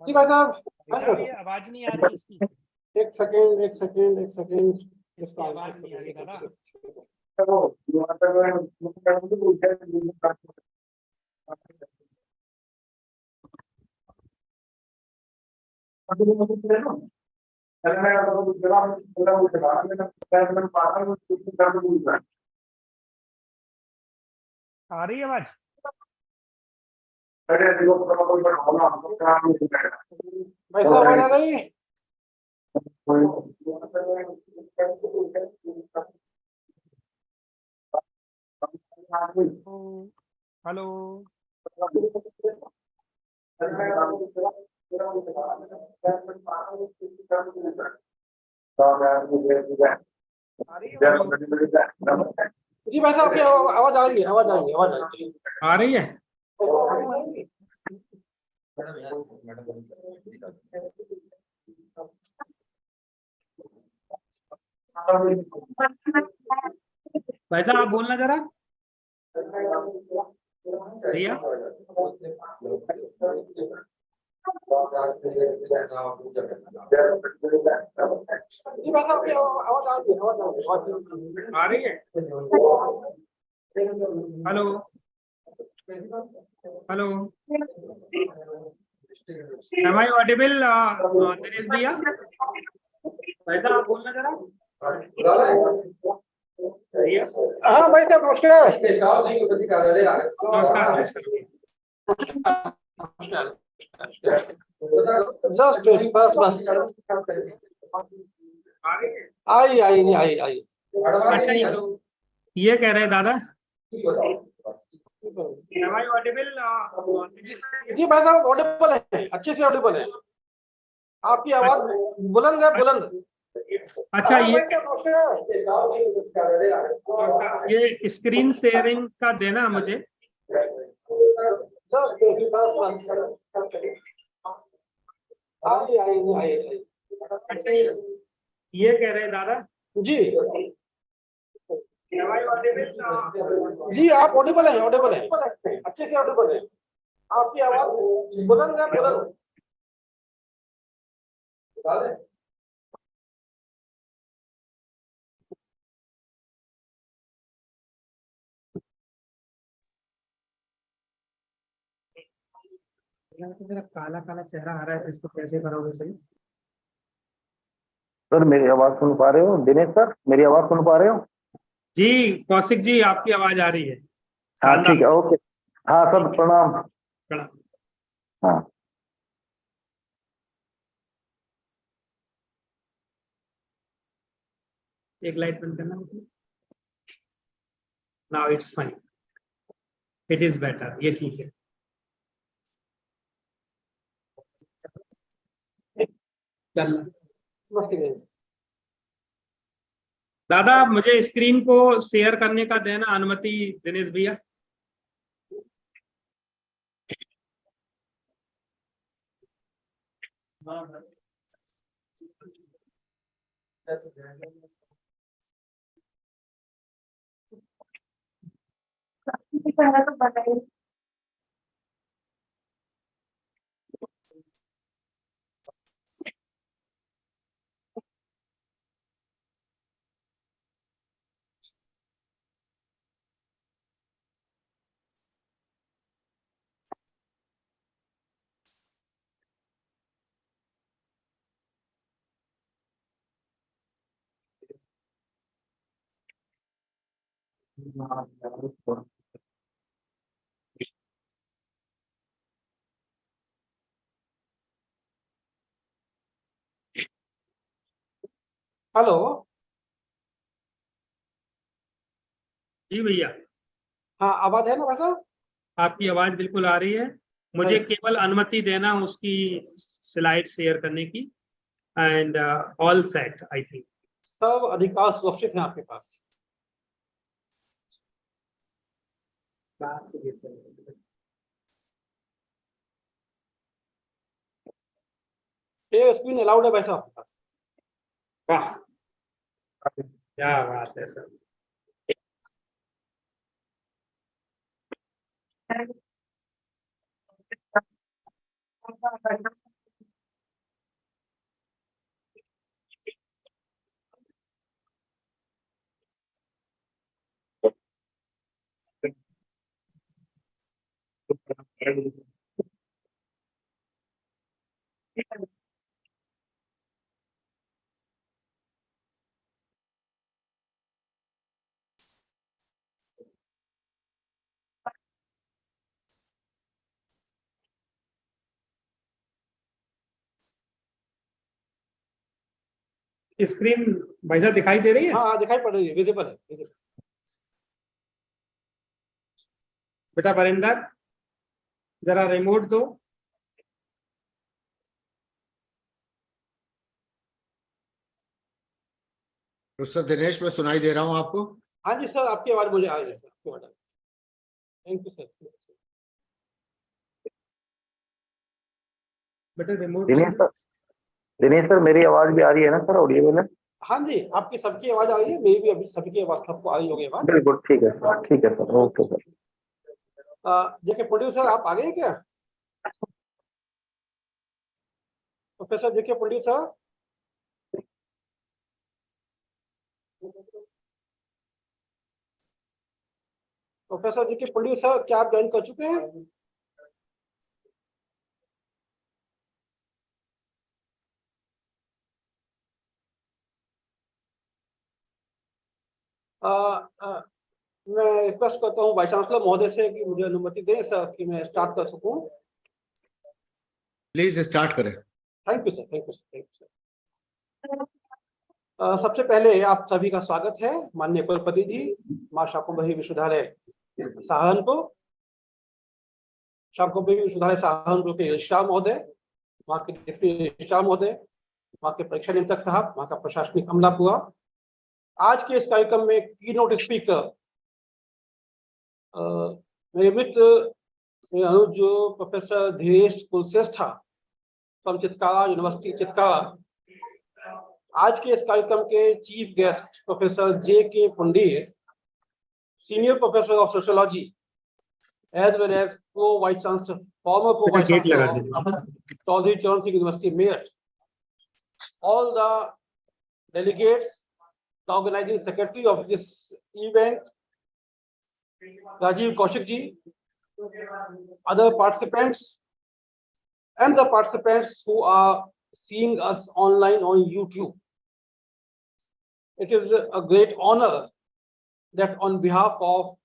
जी भाई साहब, ये आवाज नहीं आ रही इसकी। एक सेकेंड एक सेकेंड एक सेकेंड। इसकी आवाज नहीं आ रही दादा। आ रही है आवाज? भाई साहब आवाज आ रही है? हेलो। जी भाई साहब की आवाज आ रही है, आवाज आ रही है, आवाज आ रही है। आ रही है? भाई साहब आप बोलना जरा। भैया जी भाई साहब की आवाज आ रही है, आवाज आ रही है? Hello hello. Am I audible, Dinesh भैया? भाई साहब आप बोलना जरा। हाँ भाई साहब नमस्कार। जस्ट बस बस आई आई नहीं आई आई। अच्छा ये कह रहे हैं दादा। Am I audible, जी भाई साहब ऑडिबल है, अच्छे से ऑडिबल है। आपकी आवाज बुलंद है, बुलंद। अच्छा ये स्क्रीन शेयरिंग का देना मुझे। अच्छा ये कह रहे हैं दादा जी Am I audible, जी आप ऑडिबल है, ऑडिबल है, अच्छे से ऑडिबल है। आपकी आवाज बुलंद है, बुलंद। मेरा काला काला चेहरा आ रहा है, तो इसको कैसे करोगे सही? सर मेरी आवाज सुन पा रहे हो? दिनेश सर मेरी आवाज सुन पा रहे हो? जी कौशिक जी आपकी आवाज आ रही है। हाँ ठीक है, ओके। हाँ सर प्रणाम। प्रणाम। हाँ एक लाइट बंद करना मुझे। Now it's fine, it is better, ये ठीक है। दादा मुझे स्क्रीन को शेयर करने का देना अनुमति दिनेश भैया। हेलो। जी भैया हाँ आवाज है ना भाई साहब? आपकी आवाज बिल्कुल आ रही है। मुझे केवल अनुमति देना उसकी स्लाइड शेयर करने की। And all set I think. सब अधिकार सुरक्षित है आपके पास। शेयर स्क्रीन अलाउड है भाई साहब आपके पास? वाह, क्या बात है सर। स्क्रीन भाई साहब दिखाई दे रही है? हाँ दिखाई पड़ रही है, विजिबल है, विजिबल। बेटा वरिंदर, जरा रिमोट दो। सर दिनेश, मैं सुनाई दे रहा हूँ आपको? हाँ जी सर, आपकी आवाज मुझे आ रही है सर, आपकी आवाज। Thank you sir. बेटा रिमोट। दिनेश सर मेरी आवाज भी आ रही है ना सर, ऑडियो है? हाँ जी, आपकी सबकी आवाज आ रही है, मेरी भी अभी सबकी आवाज सबको आ रही होगी आवाज। बिल्कुल ठीक है सर, ठीक है सर, ओके सर। जेके प्रोड्यूसर आप आ गए क्या? प्रोफेसर जेके प्रोड्यूसर। प्रोफेसर जेके प्रोड्यूसर, क्या आप ज्वाइन कर चुके हैं? मैं रिक्वेस्ट करता हूँ वाइस चांसलर महोदय से कि मुझे अनुमति दें सर कि मैं स्टार्ट कर सकूं। प्लीज स्टार्ट करें। Thank you sir, thank you sir, thank you sir. सबसे पहले आप सभी का स्वागत है माननीय कुलपति जी, माँ शाकुंभरी विश्वविद्यालय सहारनपुर, शाकुंभरी विश्वविद्यालय सहारनपुर के रजिस्ट्रार महोदय, वहाँ के डिप्टी रजिस्ट्रार महोदय, वहाँ के परीक्षा नियंत्रक साहब, वहाँ का प्रशासनिक अमला पूरा। आज के इस कार्यक्रम में कीनोट स्पीकर मेरे मित्र मेरे अनुज professor Dhiresh Kulshreshtha from Chitkara university Chitkara. आज के इस कार्यक्रम के चीफ गेस्ट प्रोफेसर जे के Pundir, senior professor of sociology as well as pro vice chancellor, farmer pro vice gate लगा चांसलर दीजिए। चौधरी चरण Singh university Meerut, all the delegates, the organizing secretary of this event, Rajiv Kaushik ji, other participants, and the participants who are seeing us online on YouTube. It is a great honor that on behalf of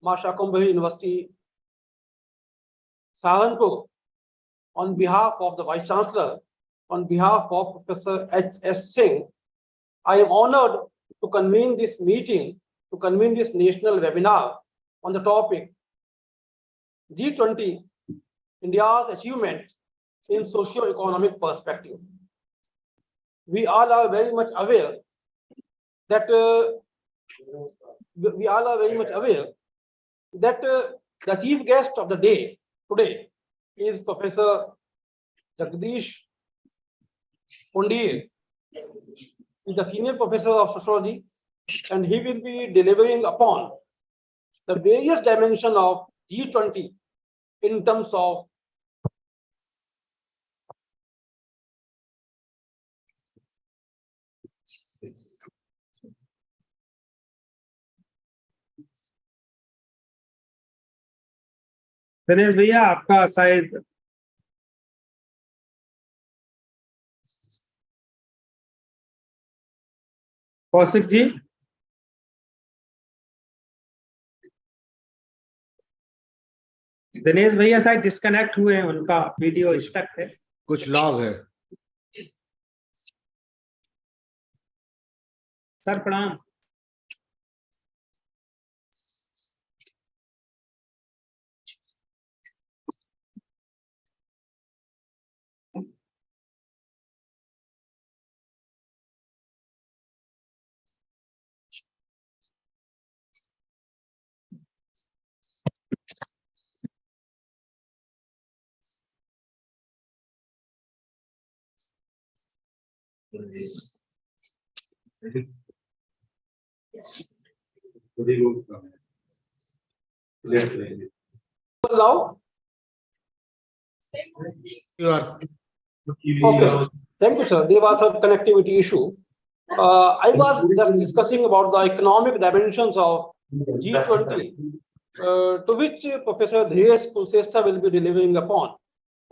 Ma Shakumbhari University, Saharanpur, on behalf of the Vice Chancellor, on behalf of Professor H.S. Singh, I am honored to convene this meeting, to convene this national webinar on the topic G20, India's achievement in socio-economic perspective. We all are very much aware that the chief guest of the day today is Professor Jagdish Pundir. He is the senior professor of sociology, and he will be delivering upon the various dimensions of G20 in terms of Dinesh भैया आपका शायद कौशिक जी, दिनेश भैया शायद disconnect हुए हैं, उनका video stuck है, कुछ लॉग है। सर प्रणाम। Now, You are. okay. Thank you, sir. There was a connectivity issue. I was just discussing about the economic dimensions of G20, to which Professor Dhyesh Kulsesta will be delivering upon.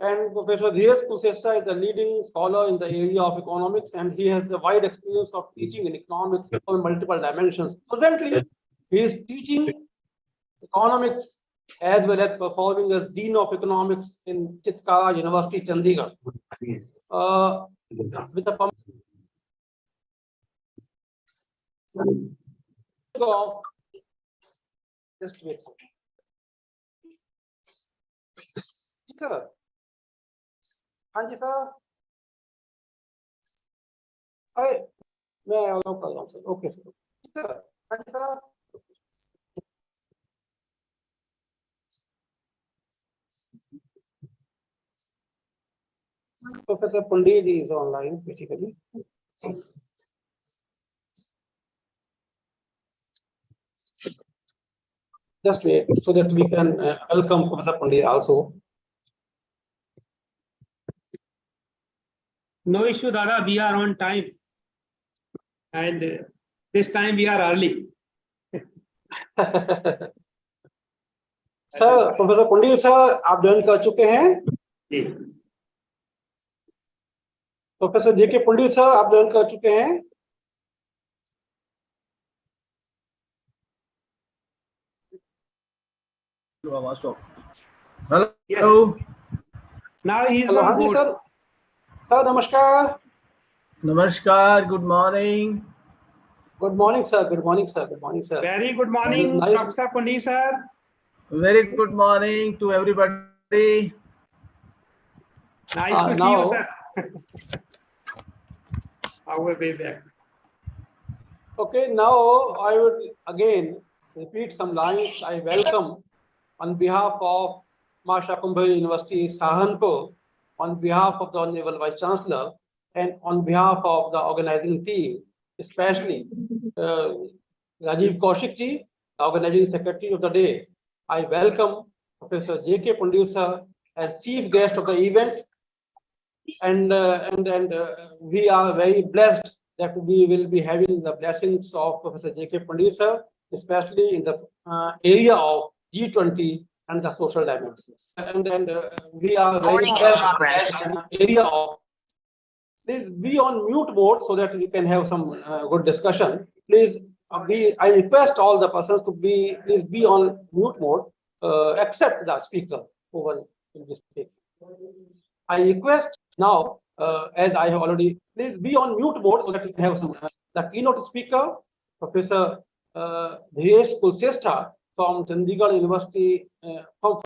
And Professor Dhyesh Kulsesta is the leading scholar in the area of economics, and he has the wide experience of teaching in economics on multiple dimensions. Presently, he is teaching economics as well as performing as Dean of Economics in Chitkara University, Chandigarh. With the of just wait. Sir. हाँ जी sir. मैं allow कर रहा हूँ sir. Okay sir. Sir हाँ जी sir. Professor Pandit is online basically. Just wait so that we can welcome Professor Pandit also. No issue, Dada. We are on time, and this time we are early. Sir professor Pandit sir आप join कर चुके हैं. जी. Professor जेके पंडित sir आप join कर चुके हैं. Hello. Yes. Now he is hello. हाँ on ji board. Sir. Sir नमस्कार. Namaskar. Good morning. Good morning sir. Good morning sir. Good morning sir. Very good morning, Nice. Professor Pandit sir. Very good morning to everybody. Nice to see now- you, sir. I will be back. Okay, now I would again repeat some lines. I welcome on behalf of Masha Kumbh University, Saharanpur, on behalf of the Honorable Vice Chancellor, and on behalf of the organizing team, especially Rajiv Kaushik ji, the organizing secretary of the day. I welcome Professor J.K. Pandit sir as chief guest of the event, and we are very blessed that we will be having the blessings of Professor J.K. Pandit sir, especially in the area of G20 and the social dimensions. And we are very blessed in the area of. Please be on mute mode so that we can have some good discussion. Please I request all the persons to please be on mute mode, except the speaker who will be speaking. I request now, as I have already, please be on mute mode so that we can have some. The keynote speaker, Professor Dhyesh Kulsesta from Chandigarh University, from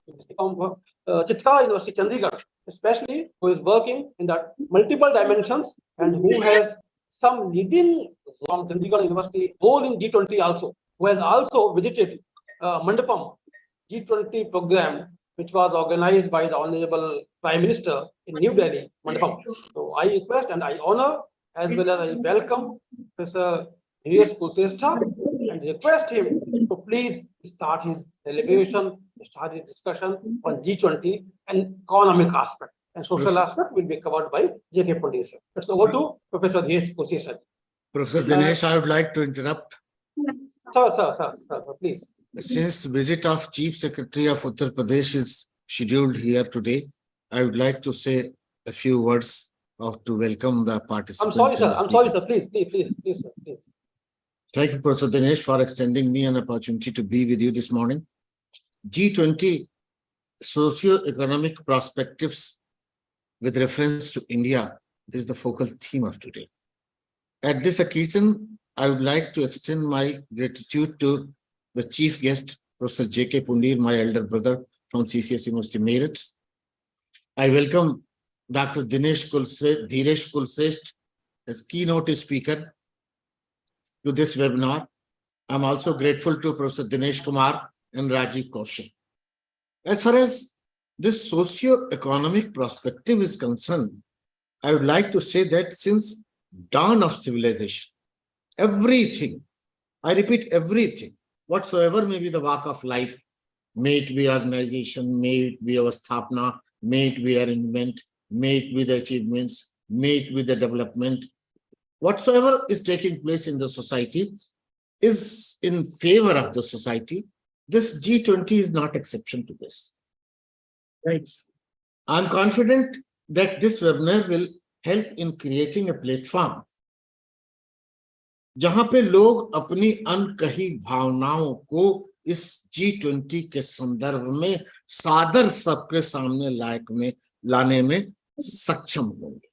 Chitkara University, Chandigarh, especially who is working in the multiple dimensions and who has some leading from Chandigarh University role in G20 also, who has also visited Mandapam G20 program, which was organized by the Honorable Prime Minister in New Delhi, Mandapam. So I request and I honor as well as I welcome Professor Dhyesh Kulsesta and request him to please start his deliberation, start his discussion on G20 and economic aspect. And social aspect will be covered by J.K. Pandit. It's over to Professor Dhyesh Kulsesta. Professor Dinesh, I would like to interrupt. Sir, please. Since visit of Chief Secretary of Uttar Pradesh is scheduled here today, I would like to say a few words to welcome the participants. I'm sorry, sir. Please, sir. Thank you, Professor Dinesh, for extending me an opportunity to be with you this morning. G20 socio-economic perspectives with reference to India is the focal theme of today. At this occasion, I would like to extend my gratitude to the chief guest, Professor J.K. Pandit, my elder brother from CCS University, Meerut. I welcome Dr. Dhyesh Kulsesta as keynote speaker to this webinar. I'm also grateful to Professor Dinesh Kumar and Rajiv Kaushik. As far as this socio-economic perspective is concerned, I would like to say that since dawn of civilization. Everything, I repeat, everything, whatsoever may be the walk of life, may it be organization, may it be our sthapna, may it be arrangement, may it be the achievements, may it be the development, whatsoever is taking place in the society is in favor of the society. This G20 is not exception to this. Right. I'm confident that this webinar will help in creating a platform जहां पे लोग अपनी अनकही भावनाओं को इस G20 के संदर्भ में सादर सबके सामने लाने में सक्षम होंगे।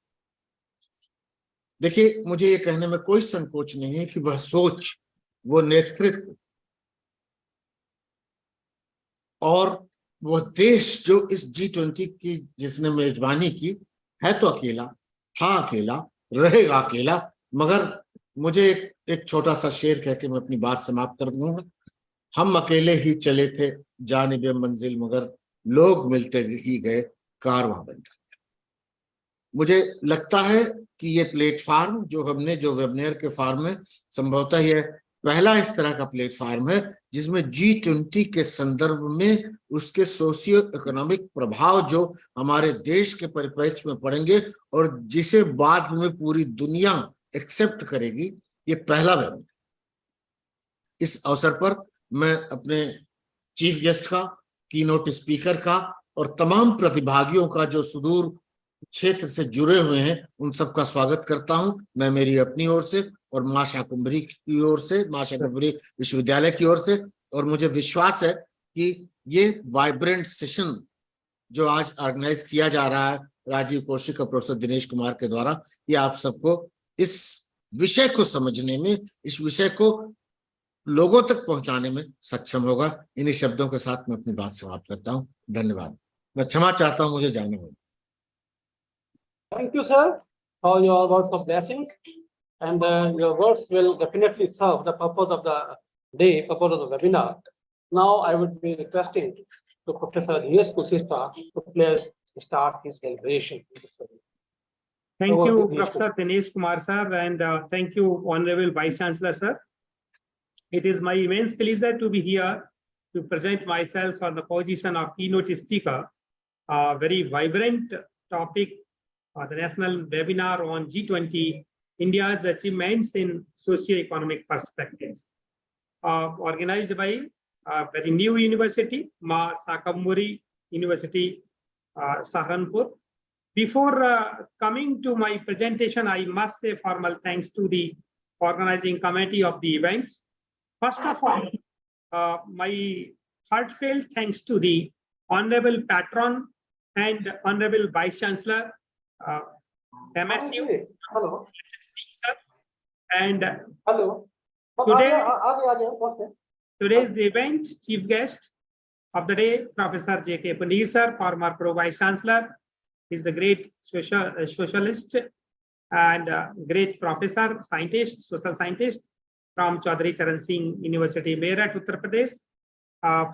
देखिए, मुझे ये कहने में कोई संकोच नहीं है कि वह सोच, वो नेतृत्व और वह देश जो इस G20 की जिसने मेजबानी की है तो अकेला, था अकेला, रहेगा अकेला, मगर मुझे एक छोटा सा शेर कह के मैं अपनी बात समाप्त कर दूंगा। हम अकेले ही चले थे जानिबे मंजिल, मगर लोग मिलते ही गए, कारवां बन गया। मुझे लगता है कि ये प्लेटफार्म जो वेबिनार के फॉर्म में संभवतः ये पहला इस तरह का प्लेटफार्म है जिसमें G20 के संदर्भ में उसके सोशियो इकोनॉमिक प्रभाव जो हमारे देश के परिप्रेक्ष्य में पड़ेंगे और जिसे बाद में पूरी दुनिया एक्सेप्ट करेगी, ये पहला वेबिनार। इस अवसर पर मैं अपने चीफ गेस्ट का, कीनोट स्पीकर का और तमाम प्रतिभागियों का जो सुदूर क्षेत्र से जुड़े हुए हैं उन सबका स्वागत करता हूं। मैं मेरी अपनी ओर से और मां शाकुंभरी की ओर से, मां शाकुंभरी विश्वविद्यालय की ओर से, और मुझे विश्वास है कि ये वाइब्रेंट सेशन जो आज ऑर्गेनाइज किया जा रहा है राजीव कौशिक और प्रोफेसर दिनेश कुमार के द्वारा, ये आप सबको इस विषय को समझने में, इस विषय को लोगों तक पहुंचाने में सक्षम होगा। इन्हीं शब्दों के साथ मैं अपनी बात समाप्त करता हूं। धन्यवाद। मैं क्षमा चाहता हूं, मुझे जाना होगा। Thank you, sir, for your words of blessings, and your words will definitely serve the purpose of the day, purpose of the webinar. Now, I would be requesting to Professor Dinesh Kusista to please start his deliberation. Thank you, Professor Dinesh Kumar sir, and thank you, Honorable Vice Chancellor sir. It is my immense pleasure to be here to present myself on the position of keynote speaker. A very vibrant topic, the national webinar on G20, India's achievements in socio-economic perspectives, organized by a very new university, Ma Saharanpur University, Saharanpur. Before coming to my presentation, I must say formal thanks to the organizing committee of the events. First of all, my heartfelt thanks to the Honorable Patron and Honorable Vice Chancellor, MSU, Hello. sir. And Hello. Today's event chief guest of the day, Professor J.K. Paneer sir, former Pro Vice Chancellor. He's the great socialist and great professor, scientist, social scientist from Chaudhary Charan Singh University, Meerut, Uttar Pradesh,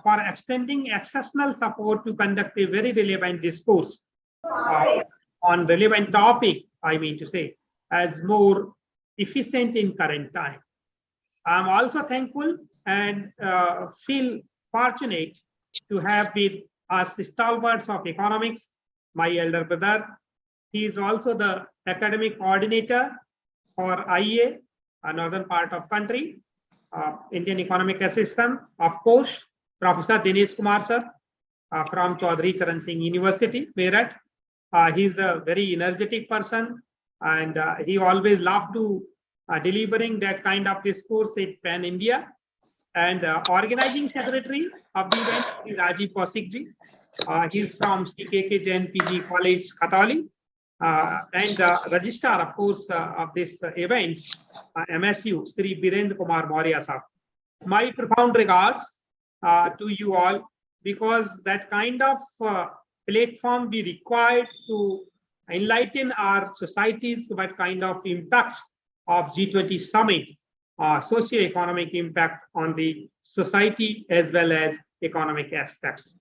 for extending exceptional support to conduct a very relevant discourse on relevant topic, I mean to say, as more efficient in current time. I'm also thankful and feel fortunate to have with us stalwarts of economics, my elder brother. He is also the academic coordinator for IEA, a northern part of country, Indian Economic Assistant, of course, Professor Dinesh Kumar sir, from Chaudhary Charan Singh University, Meerut. He is a very energetic person, and he always loved to delivering that kind of discourse in Pan India. And organizing secretary of the events is Rajiv Kaushik ji. He is from CKK Jain PG College, Khatali, and registrar, of course, of this events, MSU, Sri Birendra Kumar Maurya sir. My profound regards to you all, because that kind of platform we required to enlighten our societies what kind of impact of G20 summit, socio-economic impact on the society as well as economic aspects.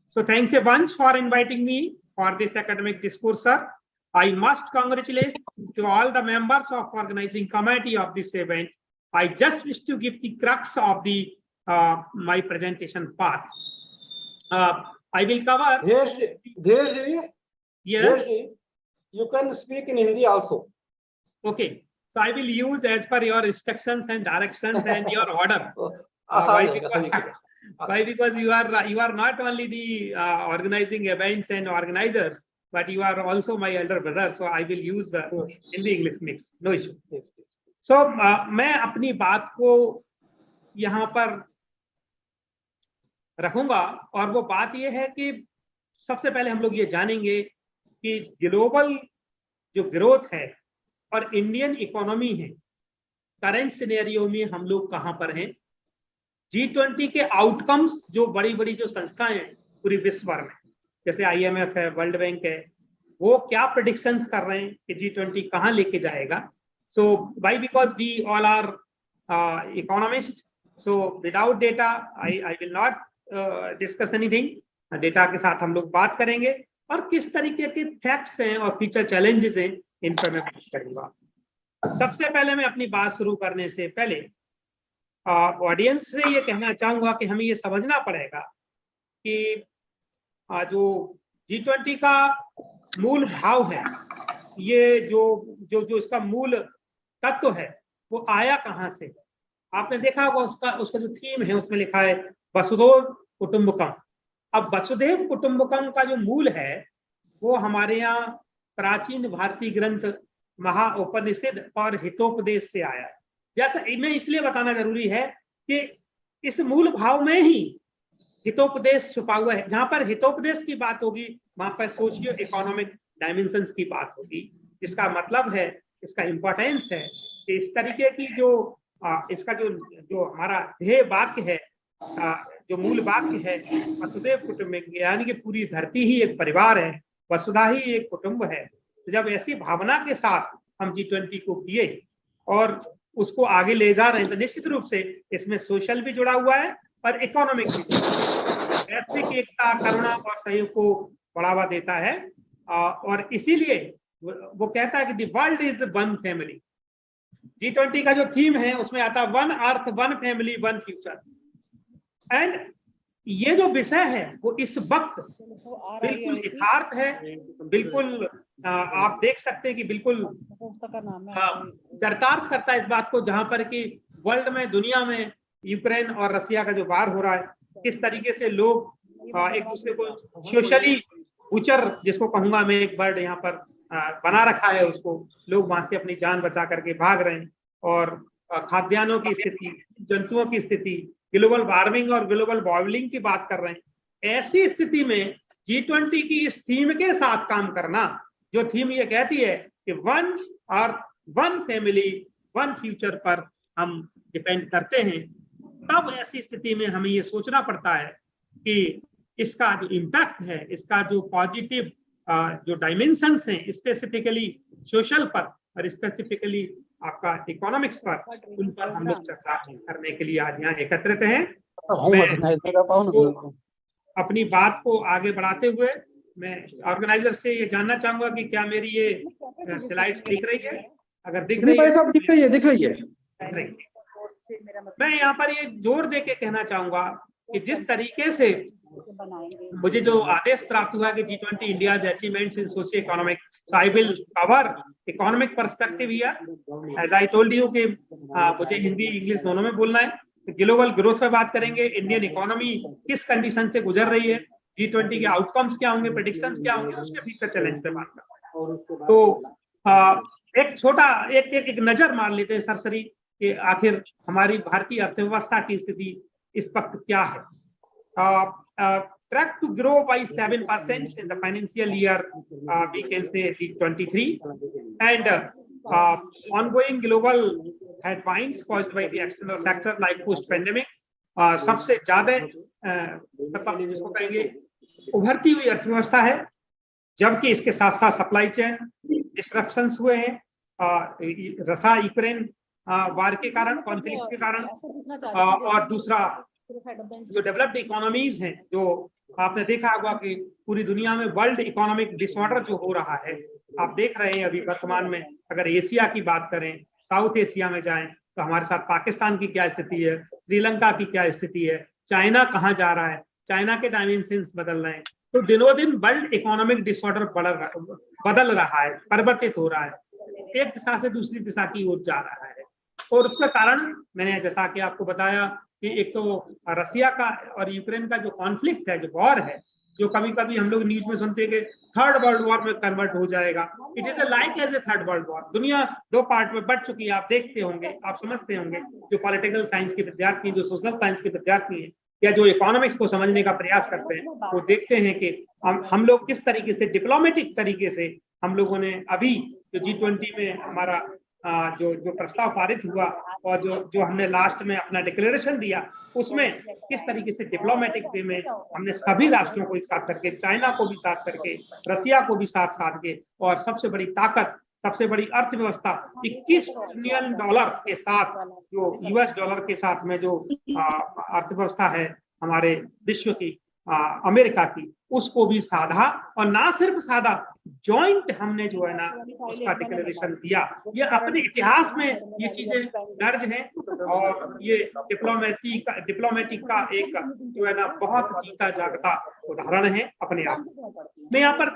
So thanks a bunch for inviting me for this academic discourse, sir. I must congratulate to all the members of organizing committee of this event. I just wish to give the crux of the my presentation part. I will cover. Dheerji, Yes. you can speak in Hindi also. Okay. So I will use as per your instructions and directions and your order. Why? Because you are not only the organizing events and organizers, but you are also my elder brother. So I will use Hindi English mix. No issue. So मैं अपनी बात को यहाँ पर रखूंगा और वो बात ये है कि सबसे पहले हम लोग ये जानेंगे कि ग्लोबल जो ग्रोथ है और इंडियन इकोनॉमी है, करंट सिनेरियो में हम लोग कहां पर हैं। G20 के आउटकम्स जो बड़ी बड़ी जो संस्थाएं हैं पूरी विश्व भर में, जैसे IMF है, वर्ल्ड बैंक है, वो क्या प्रेडिक्शंस कर रहे हैं कि G20 कहां लेके जाएगा। So why because we all are economist, so without data I will not discuss anything. Data के साथ हम लोग बात करेंगे और किस तरीके के फैक्ट्स हैं और फ्यूचर चैलेंजेस हैं, इन पर मैं बात करूंगा। सबसे पहले मैं अपनी बात शुरू करने से पहले ऑडियंस से ये कहना चाहूंगा कि हमें ये समझना पड़ेगा कि जो G20 का मूल भाव है, ये जो इसका मूल तत्व है, वो आया कहां से। आपने देखा होगा उसका जो थीम है उसमें लिखा है वसुधैव कुटुंबकम। अब वसुधैव कुटुंबकम का जो मूल है वो हमारे यहाँ प्राचीन भारतीय ग्रंथ महाउपनिषद और हितोपदेश से आया है। जैसा मैं इसलिए बताना जरूरी है कि इस मूल भाव में ही हितोपदेश छुपा हुआ है। जहां पर हितोपदेश की बात होगी वहां पर सोशियो इकोनॉमिक डायमेंशंस की बात होगी, जिसका मतलब है, इसका इंपॉर्टेंस है कि इस तरीके की जो इसका जो हमारा ध्येय वाक्य है, जो मूल वाक्य है वसुधैव कुटुंबकम, यानी कि पूरी धरती ही एक परिवार है, वसुधा ही एक कुटुंब है। तो जब ऐसी भावना के साथ हम G20 को किए और उसको आगे ले जा रहे हैं तो निश्चित रूप से इसमें सोशल भी जुड़ा हुआ है और इकोनॉमिक भी। वैश्विक एकता, करुणा और सहयोग को बढ़ावा देता है और इसीलिए वो कहता है कि the world is one family. G20 का जो थीम है उसमें आता है one earth, one family, one future. And ये जो विषय है वो इस वक्त बिल्कुल यथार्थ है, बिल्कुल आप देख सकते हैं कि बिल्कुल चरितार्थ करता है इस बात को, जहां पर कि वर्ल्ड में, दुनिया में यूक्रेन और रसिया का जो वार हो रहा है, किस तरीके से लोग एक दूसरे को सोशली बुचर, जिसको कहूंगा मैं एक वर्ड यहाँ पर बना रखा है, उसको लोग वहां से अपनी जान बचा करके भाग रहे हैं और खाद्यान्नों की स्थिति, जंतुओं की स्थिति, ग्लोबल वार्मिंग और ग्लोबल बॉइलिंग की बात कर रहे हैं। ऐसी स्थिति में G20 की इस थीम के साथ काम करना, जो थीम ये कहती है कि one earth, one family, one future पर हम डिपेंड करते हैं, तब ऐसी स्थिति में हमें ये सोचना पड़ता है कि इसका जो इम्पैक्ट है, इसका जो पॉजिटिव जो डायमेंशंस हैं, स्पेसिफिकली सोशल पर और स्पेसिफिकली आपका इकोनॉमिक्स पर, उन पर हम लोग चर्चा करने के लिए आज यहाँ एकत्रित हैं। मैं अपनी बात को आगे बढ़ाते हुए मैं ऑर्गेनाइजर से ये जानना चाहूंगा कि क्या मेरी ये स्लाइड्स दिख रही है? अगर दिख रही है, दिख रही है। मैं यहाँ पर ये जोर दे के कहना चाहूंगा कि जिस तरीके से मुझे जो आदेश प्राप्त हुआ कि G20 India's achievements in socio economic, so I will cover economic perspective here. As I told you कि मुझे हिंदी इंग्लिश दोनों में बोलना है। ग्लोबल ग्रोथ पे बात करेंगे, इंडियन इकोनॉमी किस कंडीशन से गुजर रही है, G20 के आउटकम्स क्या होंगे, प्रेडिक्शंस क्या होंगे, उसके फ्यूचर चैलेंज पे बात करते हैं। तो एक छोटा एक नजर मार लेते हैं सरसरी कि आखिर हमारी भारतीय अर्थव्यवस्था की स्थिति इस वक्त क्या है। Track to grow by 7% in the financial year, we can say 23, and ongoing global headwinds caused by the external factors like post-pandemic, सबसे ज्यादा मतलब जिसको कहेंगे उभरती हुई अर्थव्यवस्था है, जबकि इसके साथ साथ सप्लाई चेन डिस्ट्रप्शंस हुए हैं, रसा यूक्रेन वार के कारण, कॉन्फ्लिक्ट के कारण, और दूसरा जो डेवलप्ड इकोनॉमीज हैं, जो आपने देखा होगा कि पूरी दुनिया में वर्ल्ड इकोनॉमिक डिसऑर्डर जो हो रहा है, आप देख रहे हैं अभी वर्तमान में, अगर एशिया की बात करें, साउथ एशिया में जाएं तो हमारे साथ पाकिस्तान की क्या स्थिति है, श्रीलंका की क्या स्थिति है, चाइना कहाँ जा रहा है, चाइना के डायमेंशंस बदल रहे हैं। तो दिनों दिन वर्ल्ड इकोनॉमिक डिसऑर्डर बदल रहा है, परिवर्तित हो रहा है, एक दिशा से दूसरी दिशा की ओर जा रहा है। और उसका कारण मैंने जैसा कि आपको बताया कि एक तो रसिया का और यूक्रेन का जो कॉन्फ्लिक्ट है, जो वॉर है, जो कभी कभी हम लोग न्यूज में सुनते हैं कि थर्ड वर्ल्ड वॉर में कन्वर्ट हो जाएगा। It is like as a third world war. दुनिया दो पार्ट में बढ़ चुकी है, आप देखते होंगे, आप समझते होंगे, जो पॉलिटिकल साइंस के विद्यार्थी, जो सोशल साइंस के विद्यार्थी हैं या जो इकोनॉमिक्स को समझने का प्रयास करते हैं, वो देखते हैं कि हम लोग किस तरीके से डिप्लोमेटिक तरीके से हम लोगों ने अभी जो G20 में हमारा जो प्रस्ताव पारित हुआ और जो हमने लास्ट में अपना डिक्लेरेशन दिया, उसमें किस तरीके से डिप्लोमेटिक वे में हमने सभी राष्ट्रों को एक साथ करके, चाइना को भी साथ करके, रसिया को भी साथ के, और सबसे बड़ी ताकत, सबसे बड़ी अर्थव्यवस्था $21 ट्रिलियन के साथ, जो US डॉलर के साथ में जो अर्थव्यवस्था है हमारे विश्व की, अमेरिका की, उसको भी साधा, और ना सिर्फ साधा, जॉइंट हमने जो है ना उसका डिक्लेरेशन दिया। ये अपने इतिहास में ये चीजें दर्ज हैं, और ये डिप्लोमेटिक का एक जो है ना बहुत जीता जागता उदाहरण है अपने आप। मैं यहाँ पर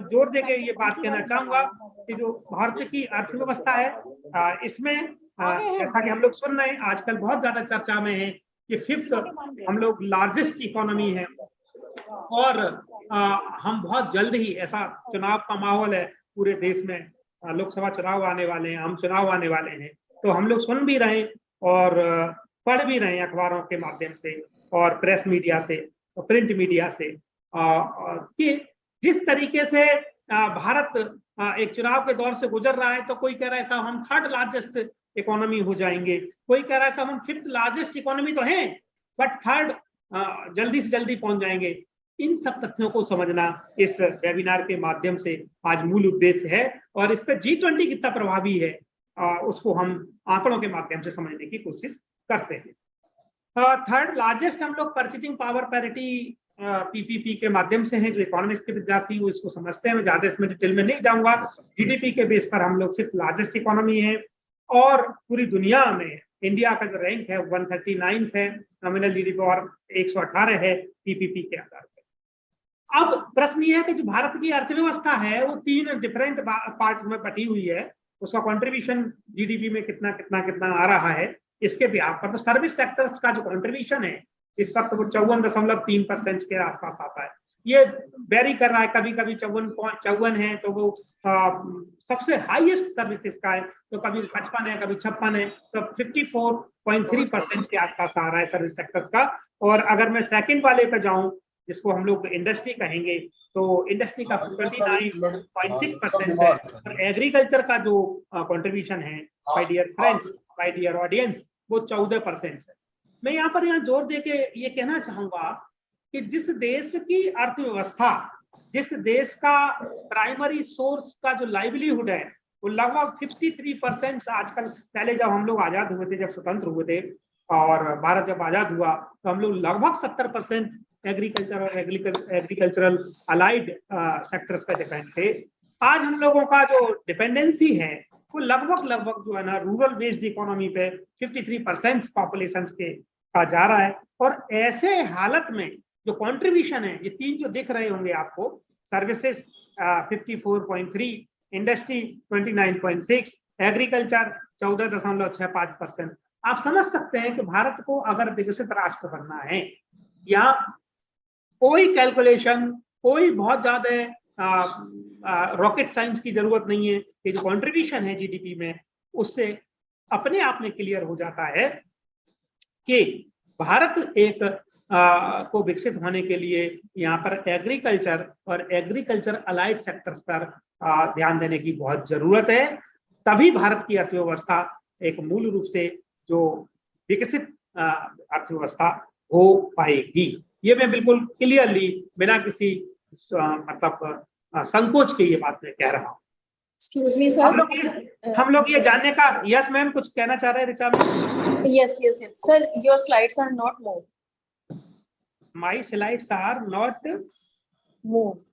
जोर दे के ये बात कहना चाहूंगा कि जो भारत की अर्थव्यवस्था है, इसमें जैसा कि हम लोग सुन रहे हैं, आजकल बहुत ज्यादा चर्चा में है कि 5th हम लोग लार्जेस्ट इकोनॉमी है, और हम बहुत जल्द ही, ऐसा चुनाव का माहौल है पूरे देश में, लोकसभा चुनाव आने वाले हैं, आम चुनाव आने वाले हैं, तो हम लोग सुन भी रहे हैं और पढ़ भी रहे हैं अखबारों के माध्यम से और प्रेस मीडिया से और प्रिंट मीडिया से, कि जिस तरीके से भारत एक चुनाव के दौर से गुजर रहा है, तो कोई कह रहा है साहब हम 3rd लार्जेस्ट इकोनॉमी हो जाएंगे, कोई कह रहा है साहब हम 5th लार्जेस्ट इकोनॉमी तो हैं बट 3rd जल्दी से जल्दी पहुंच जाएंगे। इन सब तथ्यों को समझना इस वेबिनार के माध्यम से आज मूल उद्देश्य है, और इस पर G20 कितना प्रभावी है उसको हम आंकड़ों के माध्यम से समझने की कोशिश करते हैं। 3rd लार्जेस्ट हम लोग परचेजिंग पावर पैरिटी PPP के माध्यम से हैं, जो इकोनॉमिक्स के विद्यार्थी वो इसको समझते हैं, मैं ज्यादा इसमें डिटेल में नहीं जाऊंगा। GDP के बेस पर हम लोग 5th लार्जेस्ट इकोनॉमी है, और पूरी दुनिया में इंडिया का जो रैंक है 139 है, नॉमिनल GDP और 118 है PPP के आधार पर। अब प्रश्न ये है कि जो भारत की अर्थव्यवस्था है वो 3 डिफरेंट पार्ट्स में बटी हुई है, उसका कंट्रीब्यूशन GDP में कितना कितना कितना आ रहा है, इसके बिहाफ पर तो सर्विस सेक्टर्स का जो कंट्रीब्यूशन है इस वक्त तो 54.3% के आसपास आता है। ये वेरी कर रहा है, कभी कभी 54 है तो वो सबसे हाईएस्ट सर्विसेज का है, तो कभी 55 है, कभी 56 है, तो 54.3% के आसपास आ रहा है सर्विस सेक्टर्स का। और अगर मैं सेकंड वाले पे जाऊं, जिसको हम लोग इंडस्ट्री कहेंगे, तो इंडस्ट्री का 29.6% है, और एग्रीकल्चर का जो कंट्रीब्यूशन है, my dear friends, my dear audience, वो 14% है। मैं यहाँ जोर दे के ये कहना चाहूंगा कि जिस देश की अर्थव्यवस्था, जिस देश का प्राइमरी सोर्स का जो लाइवलीहुड है वो लगभग 53% आजकल, पहले जब हम लोग आजाद हुए थे, जब स्वतंत्र हुए थे और भारत जब आजाद हुआ, तो हम लोग लगभग 70% एग्रीकल्चर और एग्रीकल्चरल अलाइड सेक्टर्स पे डिपेंड थे। आज हम लोगों का जो डिपेंडेंसी है वो लगभग जो है ना रूरल बेस्ड इकोनॉमी पे 53% पॉपुलेशन के का जा रहा है। और ऐसे हालत में जो कंट्रीब्यूशन है, ये 3 जो दिख रहे होंगे आपको, सर्विसेज 54.3, इंडस्ट्री 29.6, एग्रीकल्चर 14.65%। आप समझ सकते हैं कि भारत को अगर विकसित राष्ट्र बनना है, या कोई कैलकुलेशन, कोई बहुत ज्यादा रॉकेट साइंस की जरूरत नहीं है, कि जो कंट्रीब्यूशन है GDP में, उससे अपने आप में क्लियर हो जाता है कि भारत एक को विकसित होने के लिए यहाँ पर एग्रीकल्चर और एग्रीकल्चर अलाइड सेक्टर्स पर ध्यान देने की बहुत जरूरत है। तभी भारत की अर्थव्यवस्था एक मूल रूप से जो विकसित अर्थव्यवस्था हो पाएगी। ये मैं बिल्कुल क्लियरली बिना किसी मतलब संकोच के ये बात मैं कह रहा हूँ। Excuse me, sir. हम लोग ये जानने का, यस मैम कुछ कहना चाह रहे हैं Richa ma'am? Yes. Sir, your slides are not moved. My slides are not moved.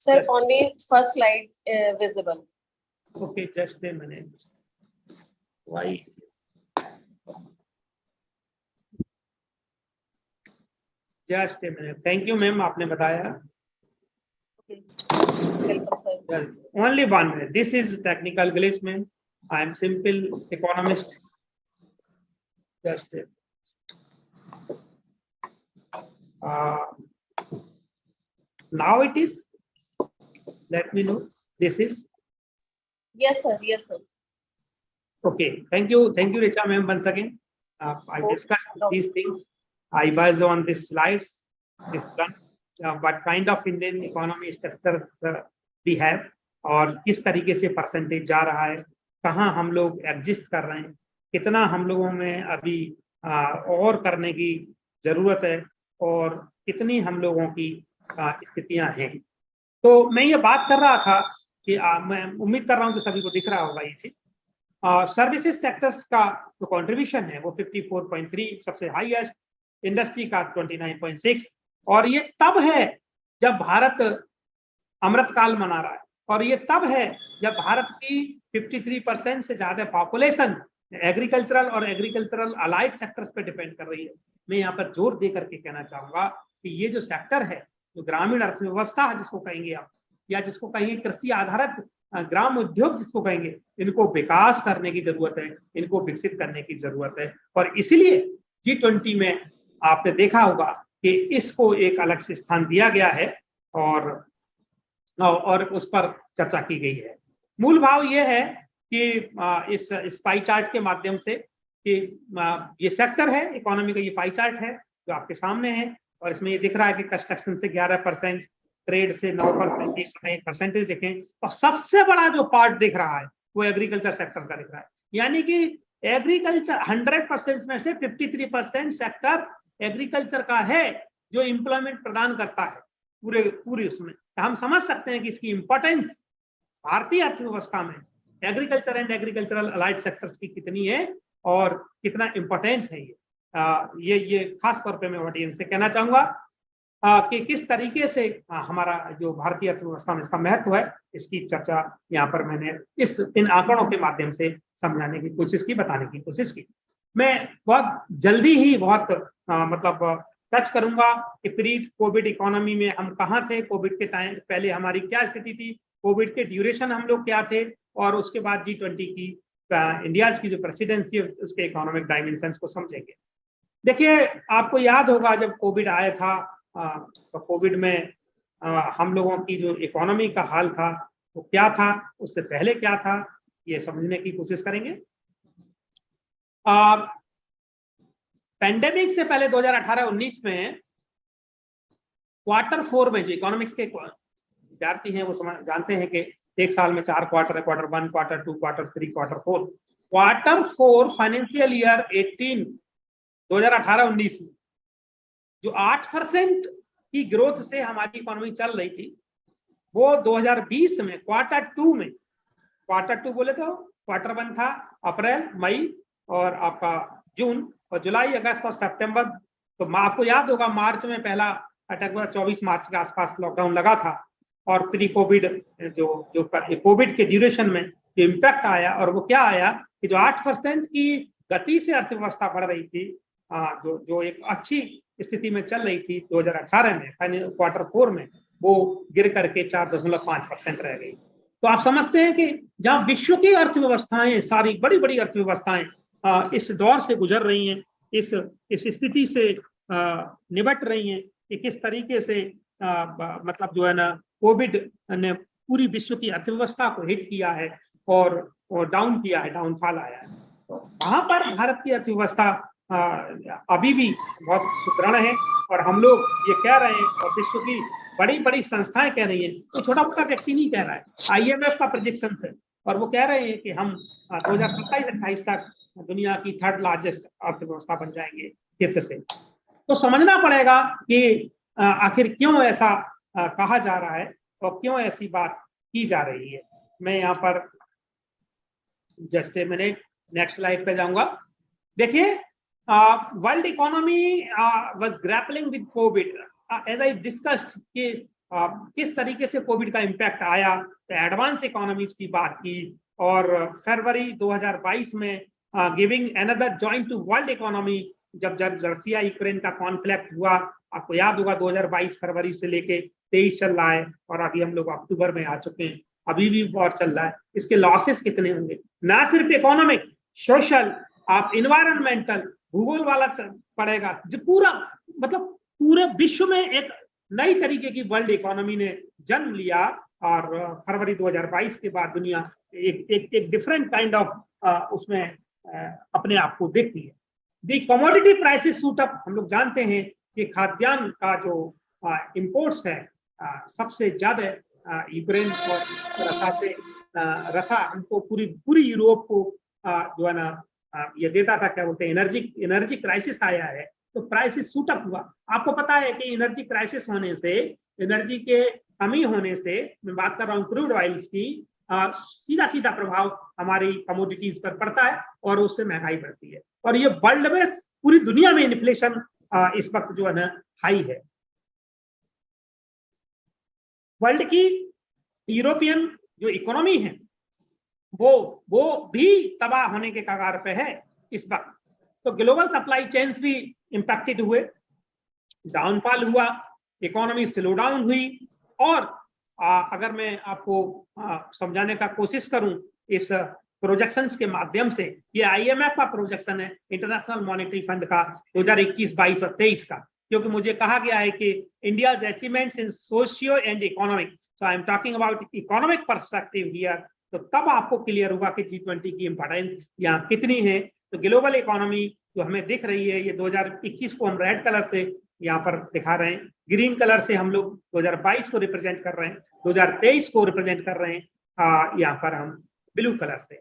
Sir, Yes. only first slide visible. Okay, just a minute. Why? Just a minute. Thank you, ma'am. आपने बताया. Welcome, sir. Well, only one way. This is technical glitch, ma'am. I am simple economist. Just now it is. Let me know. This is Yes, sir. Yes, sir. okay. Thank you, Richa, ma'am. Once again, I discussed these things. I was on these slides. This one, what kind of Indian economy structures we have, और किस तरीके से percentage जा रहा है, कहाँ हम लोग एग्जिस्ट कर रहे हैं, कितना हम लोगों में अभी और करने की जरूरत है, और कितनी हम लोगों की स्थितियां हैं. तो मैं ये बात कर रहा था कि मैं उम्मीद कर रहा हूं कि सभी को दिख रहा होगा ये चीज. सर्विसेज सेक्टर्स का जो कंट्रीब्यूशन है वो 54.3 सबसे हाईएस्ट, इंडस्ट्री का 29.6, और ये तब है जब भारत अमृतकाल मना रहा है, और ये तब है जब भारत की 53% से ज्यादा पॉपुलेशन एग्रीकल्चरल और एग्रीकल्चरल अलाइड सेक्टर्स पे डिपेंड कर रही है. मैं यहाँ पर जोर दे करके कहना चाहूंगा कि ये जो सेक्टर है, जो ग्रामीण अर्थव्यवस्था जिसको कहेंगे आप, या जिसको कहेंगे कृषि आधारित ग्राम उद्योग जिसको कहेंगे, इनको विकास करने की जरूरत है, इनको विकसित करने की जरूरत है. और इसीलिए G20 में आपने देखा होगा कि इसको एक अलग से स्थान दिया गया है, और उस पर चर्चा की गई है. मूल भाव यह है कि इस पाई चार्ट के माध्यम से कि ये सेक्टर है इकोनॉमी का, ये पाई चार्ट है जो आपके सामने है, और इसमें ये दिख रहा है कि कंस्ट्रक्शन से 11%, ट्रेड से 9%, इसमें परसेंटेज देखें, और सबसे बड़ा जो पार्ट दिख रहा है वो एग्रीकल्चर सेक्टर का दिख रहा है. यानी कि एग्रीकल्चर 100% में से 53% सेक्टर एग्रीकल्चर का है जो एम्प्लॉयमेंट प्रदान करता है पूरे उसमें. हम समझ सकते हैं कि इसकी इंपॉर्टेंस भारतीय अर्थव्यवस्था में agriculture and agricultural allied sectors की कितनी है और कितना इंपॉर्टेंट है. ये खास तौर पे मैं ऑडियंस से कहना चाहूंगा कि किस तरीके से हमारा जो भारतीय अर्थव्यवस्था में इसका महत्व है, इसकी चर्चा यहाँ पर मैंने इन आंकड़ों के माध्यम से समझाने की कोशिश की, बताने की कोशिश की. मैं बहुत जल्दी ही मतलब टच करूंगा कि प्री कोविड इकोनॉमी में हम कहाँ थे, कोविड के टाइम पहले हमारी क्या स्थिति थी, कोविड के ड्यूरेशन हम लोग क्या थे, और उसके बाद G20 की इंडिया की जो प्रेसिडेंसी है उसके इकोनॉमिक डायमेंशंस को समझेंगे. देखिए, आपको याद होगा जब कोविड आया था, तो कोविड में हम लोगों की जो इकोनॉमी का हाल था वो क्या था, उससे पहले क्या था, ये समझने की कोशिश करेंगे. पैंडेमिक से पहले 2018-19 में Q4 में जो इकोनॉमिक्स के विद्यार्थी हैं वो जानते हैं कि एक साल में 4 क्वार्टर है, Q1, Q2, Q3, Q4. Q4 financial year 2018-19 में जो 8% की ग्रोथ से हमारी इकोनॉमी चल रही थी, वो 2020 में Q2 में, Q2 बोले तो Q1 था अप्रैल, मई और आपका जून, और जुलाई, अगस्त और सितंबर. तो आपको याद होगा मार्च में पहला अटैक हुआ, 24 मार्च के आसपास लॉकडाउन लगा था, और प्री कोविड जो कोविड के ड्यूरेशन में जो इम्पैक्ट आया, और वो क्या आया कि जो 8% की गति से अर्थव्यवस्था बढ़ रही थी, जो एक अच्छी स्थिति में चल रही थी 2018 में Q4 में, वो गिर करके 4.5% रह गई. तो आप समझते हैं कि जहां विश्व की अर्थव्यवस्थाएं, सारी बड़ी बड़ी अर्थव्यवस्थाएं इस दौर से गुजर रही हैं, इस स्थिति से निपट रही हैं कि किस तरीके से मतलब जो है ना, कोविड ने पूरी विश्व की अर्थव्यवस्था को हिट किया है और डाउन किया है, डाउनफॉल आया है. तो वहां पर भारत की अर्थव्यवस्था अभी भी बहुत सुदृढ़ है, और हम लोग ये कह रहे हैं, और विश्व की बड़ी बड़ी संस्थाएं कह रही हैं, तो छोटा मोटा व्यक्ति नहीं कह रहा है, IMF का प्रोजेक्शन है, और वो कह रहे हैं कि हम 2027-28 तक दुनिया की 3rd लार्जेस्ट अर्थव्यवस्था बन जाएंगे हित से. तो समझना पड़ेगा कि आखिर क्यों ऐसा कहा जा रहा है और क्यों ऐसी बात की जा रही है. मैं यहाँ पर just a minute next slide पे जाऊंगा. देखिए, world economy was grappling with Covid, as I discussed कि किस तरीके से कोविड का इम्पैक्ट आया, तो एडवांस इकोनॉमीज की बात की, और फरवरी 2022 में giving another joint to world economy, जब रसिया यूक्रेन का कॉन्फ्लिक्ट हुआ, आपको याद होगा 2022 फरवरी से लेके 23 चल रहा है, और अभी हम लोग अक्टूबर में आ चुके हैं, अभी भी वॉर चल रहा है। इसके लॉसेस कितने होंगे, ना सिर्फ इकोनॉमिक, सोशल, आप इन्वायरमेंटल, भूगोल वाला पड़ेगा, जो पूरा मतलब पूरे विश्व में एक नई तरीके की वर्ल्ड इकोनॉमी ने जन्म लिया, और फरवरी 2022 के बाद दुनिया एक डिफरेंट काइंड ऑफ उसमें अपने आप को देखती है। दी कमोडिटी प्राइसेस शूट अप, हम लोग जानते हैं कि खाद्यान्न का जो इंपोर्ट्स है सबसे ज्यादा यूक्रेन और रसा से, रसा हमको पूरी यूरोप को जो है ना ये देता था, क्या बोलते हैं, एनर्जी क्राइसिस आया है, तो प्राइसेस शूट अप हुआ। आपको पता है कि एनर्जी क्राइसिस होने से, एनर्जी के कमी होने से, मैं बात कर रहा हूँ क्रूड ऑयल्स की, सीधा सीधा प्रभाव हमारी कमोडिटीज पर पड़ता है और उससे महंगाई बढ़ती है, और ये वर्ल्ड में पूरी दुनिया में इन्फ्लेशन इस वक्त जो है ना हाई है। वर्ल्ड की यूरोपियन जो इकोनॉमी है वो भी तबाह होने के कगार पे है इस वक्त। तो ग्लोबल सप्लाई चेन्स भी इंपैक्टेड हुए, डाउनफॉल हुआ, इकोनॉमी स्लो डाउन हुई, और अगर मैं आपको समझाने का कोशिश करूं इस प्रोजेक्शंस के माध्यम से, ये आईएमएफ का प्रोजेक्शन है, इंटरनेशनल मॉनेटरी फंड का 2021, 22 और 23 का, क्योंकि मुझे कहा गया है कि India's achievements in socio and economic, so I am talking about economic perspective here, तो तब आपको क्लियर होगा कि G20 की इंपॉर्टेंस यहाँ कितनी है। तो ग्लोबल इकोनॉमी जो हमें दिख रही है, ये 2021 को हम रेड कलर से यहाँ पर दिखा रहे हैं, ग्रीन कलर से हम लोग 2022 को रिप्रेजेंट कर रहे हैं, 2023 को रिप्रेजेंट कर रहे हैं यहाँ पर हम ब्लू कलर से।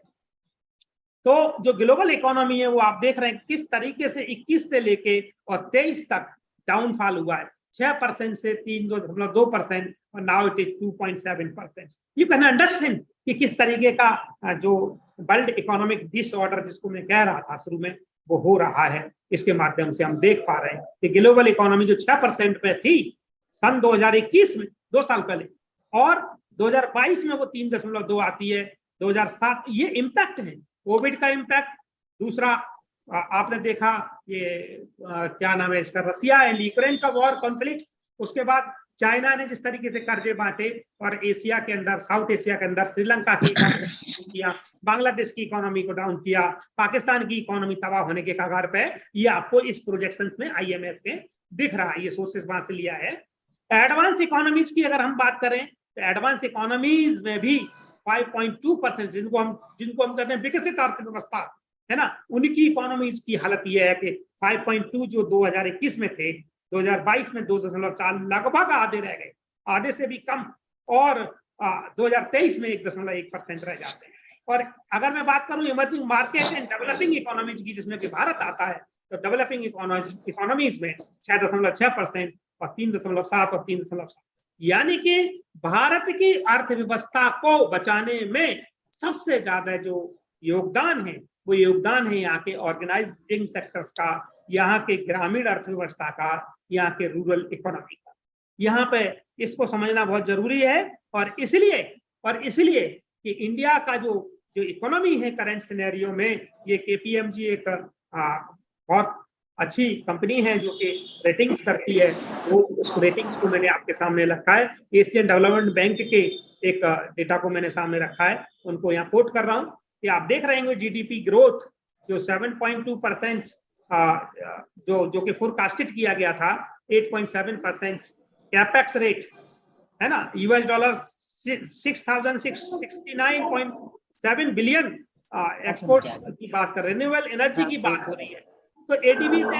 तो जो ग्लोबल इकोनॉमी है वो आप देख रहे हैं किस तरीके से 21 से लेके और 23 तक डाउनफॉल हुआ है, 6% से 3.2%, और now it is 2.7%। You can understand कि किस तरीके का जो वर्ल्ड इकोनॉमिक डिसऑर्डर जिसको मैं कह रहा था शुरू में, वो हो रहा है। इसके माध्यम से हम देख पा रहे हैं कि ग्लोबल इकोनॉमी जो 6% पे थी सन 2021 में, 2 साल पहले, और 2022 में वो 3.2 आती है, 2007। ये इम्पैक्ट है कोविड का इम्पैक्ट। दूसरा आपने देखा ये क्या नाम है इसका, रसिया एंड यूक्रेन का वॉर कॉन्फ्लिक्ट, उसके बाद चाइना ने जिस तरीके से कर्जे बांटे और एशिया के अंदर, साउथ एशिया के अंदर श्रीलंका की इकोनॉमी किया, बांग्लादेश की इकोनॉमी को डाउन किया, पाकिस्तान की इकोनॉमी तबाह होने के कगार पे, ये आपको इस प्रोजेक्शंस में आईएमएफ में दिख रहा है, ये सोर्सेस वहां से लिया है। एडवांस इकोनॉमीज की अगर हम बात करें तो एडवांस इकोनॉमीज में भी 5.2%, जिनको हम कहते हैं विकसित अर्थव्यवस्था है ना, उनकी इकोनॉमीज की हालत यह है कि 5.2 जो 2021 में थे, 2022 में 2.4, लगभग आधे रह गए, आधे से भी कम, और 2023 में 1.1% रह जाते हैं। और अगर मैं बात करूं emerging market and developing economies की, जिसमें कि भारत आता है, तो डेवलपिंग इकोनॉमीज में 6.6% और 3.7 और 3.7, यानी कि भारत की अर्थव्यवस्था को बचाने में सबसे ज्यादा जो योगदान है वो योगदान है यहाँ के ऑर्गेनाइजिंग सेक्टर्स का, यहाँ के ग्रामीण अर्थव्यवस्था का, यहाँ के रूरल इकोनॉमी का। यहाँ पे इसको समझना बहुत जरूरी है, और इसलिए कि इंडिया का जो इकोनॉमी है करंट सिनेरियो में, ये केपीएमजी एक बहुत अच्छी कंपनी है जो कि रेटिंग्स करती है, वो उस रेटिंग्स को मैंने आपके सामने रखा है। एशियन डेवलपमेंट बैंक के एक डेटा को मैंने सामने रखा है, उनको यहाँ कोट कर रहा हूँ कि आप देख रहे होंगे जीडीपी ग्रोथ जो 7.2%, जो कि फोरकास्टेड किया गया था 8.7%, कैपेक्स रेट है ना $6,669.7 बिलियन, एक्सपोर्ट्स की बात कर, रिन्यूएबल एनर्जी की बात हो रही है। तो एडीबी से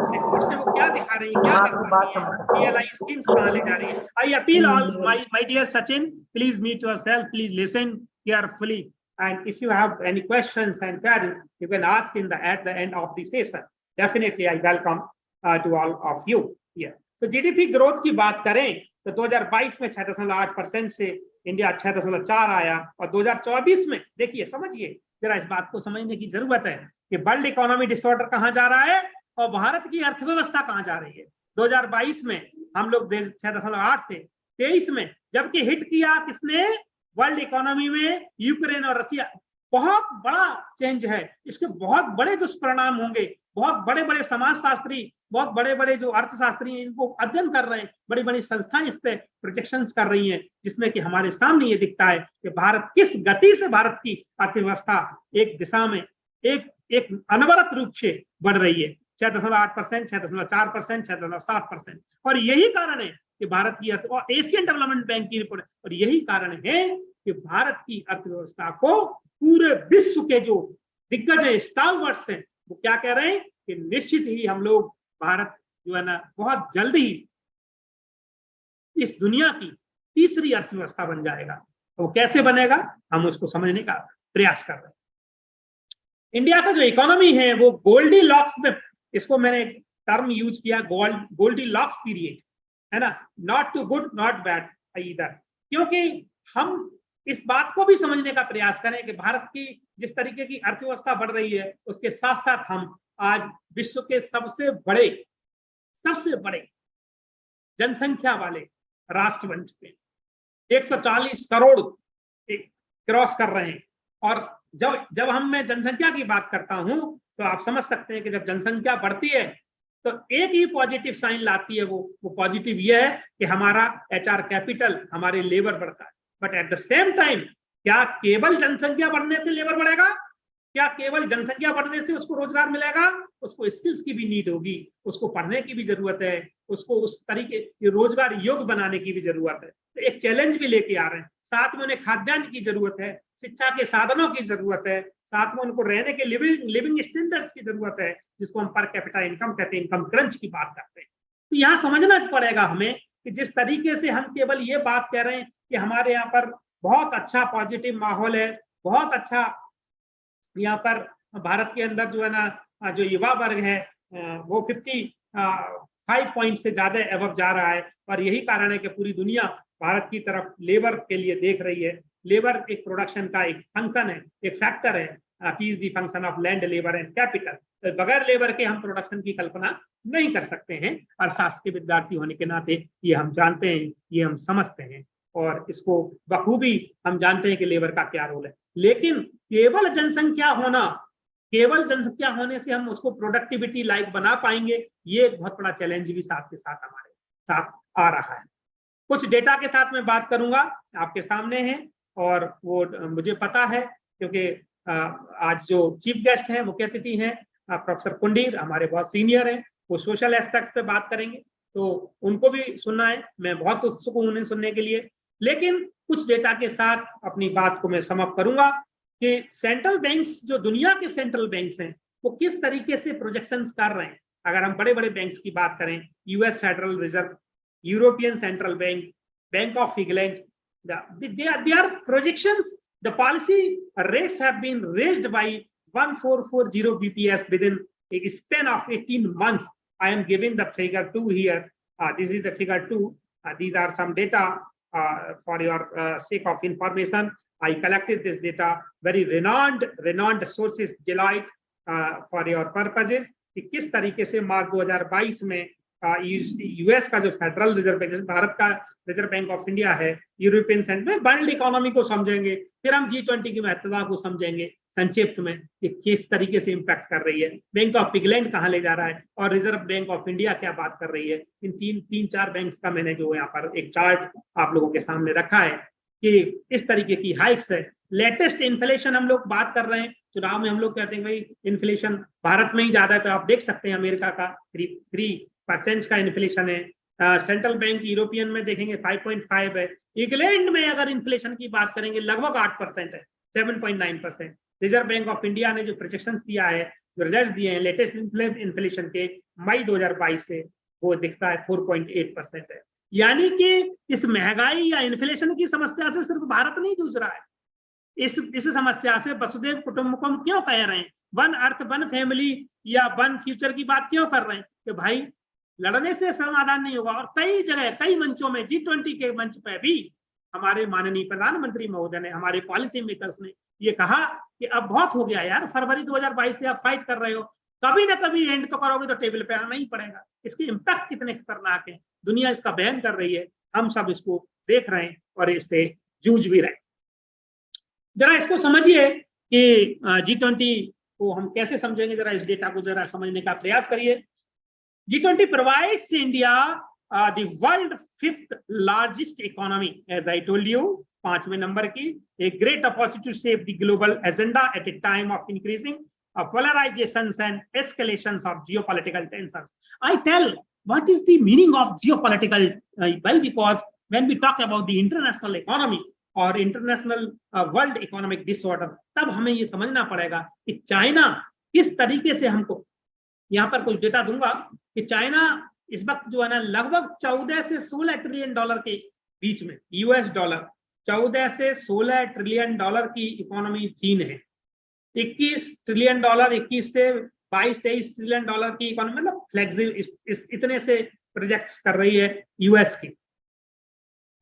रिपोर्ट से वो क्या दिखा रही है, क्या कर सकती है, पीएलआई स्कीम्स कहां ले जा रही है। I appeal all my dear Sachin, please mute yourself, please listen carefully, and if you have any questions and queries you can ask at the end of the session. Definitely I welcome to all of you here. So GDP growth की बात करें तो 2022 में 6.8% से India 6.4 आया, और 2024 में देखिए, समझिए जरा, इस बात को समझने की जरूरत है कि वर्ल्ड इकोनॉमी डिसऑर्डर कहां जा रहा है और भारत की अर्थव्यवस्था कहां जा रही है। 2022 में हम लोग 6.8 थे 23 में, जबकि हिट किया किसने वर्ल्ड इकोनॉमी में, यूक्रेन और रसिया। बहुत बड़ा चेंज है, इसके बहुत बड़े दुष्परिणाम होंगे। बहुत बड़े बड़े समाजशास्त्री, बहुत बड़े बड़े जो अर्थशास्त्री हैं, इनको अध्ययन कर रहे हैं, बड़ी बड़ी संस्थाएं इस पे प्रोजेक्शंस कर रही हैं, जिसमें कि हमारे सामने ये दिखता है कि भारत किस गति से, भारत की अर्थव्यवस्था एक दिशा में एक अनवरत रूप से बढ़ रही है। 6.8%, 6.4%, 6.7%। और यही कारण है कि भारत की और एशियन डेवलपमेंट बैंक की रिपोर्ट, और यही कारण है कि भारत की अर्थव्यवस्था को पूरे विश्व के जो दिग्गज है, स्टालवर्ट्स हैं, वो क्या कह रहे हैं कि निश्चित ही हम लोग, भारत जो है ना, बहुत जल्दी इस दुनिया की तीसरी अर्थव्यवस्था बन जाएगा। तो वो कैसे बनेगा, हम उसको समझने का प्रयास कर रहे हैं। इंडिया का जो इकोनॉमी है वो गोल्डी लॉक्स में, इसको मैंने टर्म यूज किया, गोल्डी लॉक्स पीरियड, है ना, not to good not bad either, क्योंकि हम इस बात को भी समझने का प्रयास करें कि भारत की जिस तरीके की अर्थव्यवस्था बढ़ रही है, उसके साथ साथ हम आज विश्व के सबसे बड़े जनसंख्या वाले राष्ट्र बन चुके हैं। 140 करोड़ क्रॉस कर रहे हैं। और जब मैं जनसंख्या की बात करता हूं, तो आप समझ सकते हैं कि जब जनसंख्या बढ़ती है तो एक ही पॉजिटिव साइन लाती है, वो पॉजिटिव ये है कि हमारा HR कैपिटल, हमारे लेबर बढ़ता है। But at the same time, क्या केवल जनसंख्या बढ़ने से लेबर बढ़ेगा? क्या केवल जनसंख्या बढ़ने से उसको रोजगार मिलेगा? उसको स्किल्स की भी नीड होगी, उसको पढ़ने की भी जरूरत है, उसको उस तरीके के रोजगार योग्य बनाने की भी जरूरत है। तो एक चैलेंज भी लेके आ रहे हैं। साथ में उन्हें खाद्यान्न की जरूरत है, शिक्षा के साधनों की जरूरत है, साथ में उनको रहने के लिविंग स्टैंडर्ड्स की जरूरत है, जिसको हम पर कैपिटा इनकम कहते हैं, इनकम क्रंच की बात करते हैं। तो यहाँ समझना पड़ेगा हमें कि जिस तरीके से हम केवल ये बात कह रहे हैं कि हमारे यहाँ पर बहुत अच्छा पॉजिटिव माहौल है, बहुत अच्छा यहाँ पर भारत के अंदर जो है ना, जो युवा वर्ग है वो 55 पॉइंट से ज्यादा एवब जा रहा है। और यही कारण है कि पूरी दुनिया भारत की तरफ लेबर के लिए देख रही है। लेबर एक प्रोडक्शन का एक फंक्शन है, एक फैक्टर है, की is the function of land, labour and capital. तो बगैर लेबर के हम प्रोडक्शन की कल्पना नहीं कर सकते हैं। अर्थशास्त्र के विद्यार्थी होने के नाते ये हम जानते हैं, ये हम समझते हैं, और इसको बखूबी हम जानते हैं कि लेबर का क्या रोल है। लेकिन केवल जनसंख्या होने से हम उसको प्रोडक्टिविटी लाइक बना पाएंगे, ये एक बहुत बड़ा चैलेंज भी साथ के साथ हमारे साथ आ रहा है। कुछ डेटा के साथ मैं बात करूंगा, आपके सामने है, और वो मुझे पता है क्योंकि आज जो चीफ गेस्ट हैं, मुख्य अतिथि हैं प्रोफेसर कुंडीर, हमारे बहुत सीनियर हैं, वो सोशल एस्पेक्ट्स पे बात करेंगे, तो उनको भी सुनना है। मैं बहुत उत्सुक हूं उन्हें सुनने के लिए। लेकिन कुछ डेटा के साथ अपनी बात को मैं समाप्त करूंगा कि सेंट्रल बैंक्स, जो दुनिया के सेंट्रल बैंक्स हैं, वो किस तरीके से प्रोजेक्शंस कर रहे हैं। अगर हम बड़े बड़े बैंक्स की बात करें, US federal reserve, European central bank, bank of England, their projections, the policy rates have been raised by 1440 bps within a span of 18 months. I am giving the figure 2 here. This is the figure 2. These are some data for your sake of information. I collected this data, very renowned sources, Deloitte, for your purposes, कि किस तरीके से मार्च 2022 में US का जो federal reserve bank, Bharat का reserve bank of India है, European central में, वर्ल्ड इकोनॉमी को समझेंगे, फिर हम G20 की महत्वता को समझेंगे संक्षिप्त में कि किस तरीके से इंपैक्ट कर रही है, बैंक ऑफ इंग्लैंड कहाँ ले जा रहा है, और रिजर्व बैंक ऑफ इंडिया क्या बात कर रही है। इन तीन चार बैंक्स का मैंने जो यहाँ पर एक चार्ट आप लोगों के सामने रखा है कि इस तरीके की हाइक्स है। लेटेस्ट इन्फ्लेशन हम लोग बात कर रहे हैं, चुनाव में हम लोग कहते हैं भाई इन्फ्लेशन भारत में ही ज्यादा है, तो आप देख सकते हैं अमेरिका का 3% का इन्फ्लेशन है। सेंट्रल बैंक यूरोपियन में देखेंगे 5.5 है। इंग्लैंड में अगर इन्फ्लेशन की बात करेंगे लगभग 8% है, 7.9%। रिजर्व बैंक ऑफ इंडिया ने जो प्रोजेक्शंस दिया है, जो रिजल्ट दिए हैं लेटेस्ट इन्फ्लेशन के मई 2022 से, वो दिखता है 4.8% है। यानी कि इस महंगाई या इन्फ्लेशन की समस्या से सिर्फ भारत नहीं जूझ रहा है, इस समस्या से वसुधैव कुटुंबकम क्यों कह रहे हैं, वन अर्थ वन फैमिली या वन फ्यूचर की बात क्यों कर रहे हैं कि भाई लड़ने से समाधान नहीं होगा। और कई जगह, कई मंचों में, G20 के मंच पे भी हमारे माननीय प्रधानमंत्री महोदय ने, हमारे पॉलिसी मेकर्स ने ये कहा कि अब बहुत हो गया यार, फरवरी 2022 से आप फाइट कर रहे हो, कभी ना कभी एंड तो करोगे तो टेबल पे आना ही पड़ेगा। इसके इम्पैक्ट कितने खतरनाक हैं, दुनिया इसका बैन कर रही है, हम सब इसको देख रहे हैं और इससे जूझ भी रहे हैं। जरा इसको समझिए कि G20 को हम कैसे समझेंगे, जरा इस डेटा को जरा समझने का प्रयास करिए। G20 provides India the world fifth largest economy, as I told you, 5वें नंबर की, a great opportunity to shape the global agenda at a time of increasing polarizations and escalations of geopolitical tensions. I tell, what is the meaning of geopolitical? Well, because when we talk about the international economy or international world economic disorder, तब हमें ये समझना पड़ेगा कि China किस तरीके से हमको, यहाँ पर कुछ डेटा दूंगा कि चाइना इस वक्त जो है ना लगभग 14 से 16 ट्रिलियन डॉलर के बीच में, यूएस डॉलर 14 से 16 ट्रिलियन डॉलर की इकोनॉमी चीन है। 21 ट्रिलियन डॉलर, 21 से 22-23 ट्रिलियन डॉलर की इकोनॉमी, मतलब फ्लेक्सिबल इतने से प्रोजेक्ट कर रही है यूएस की।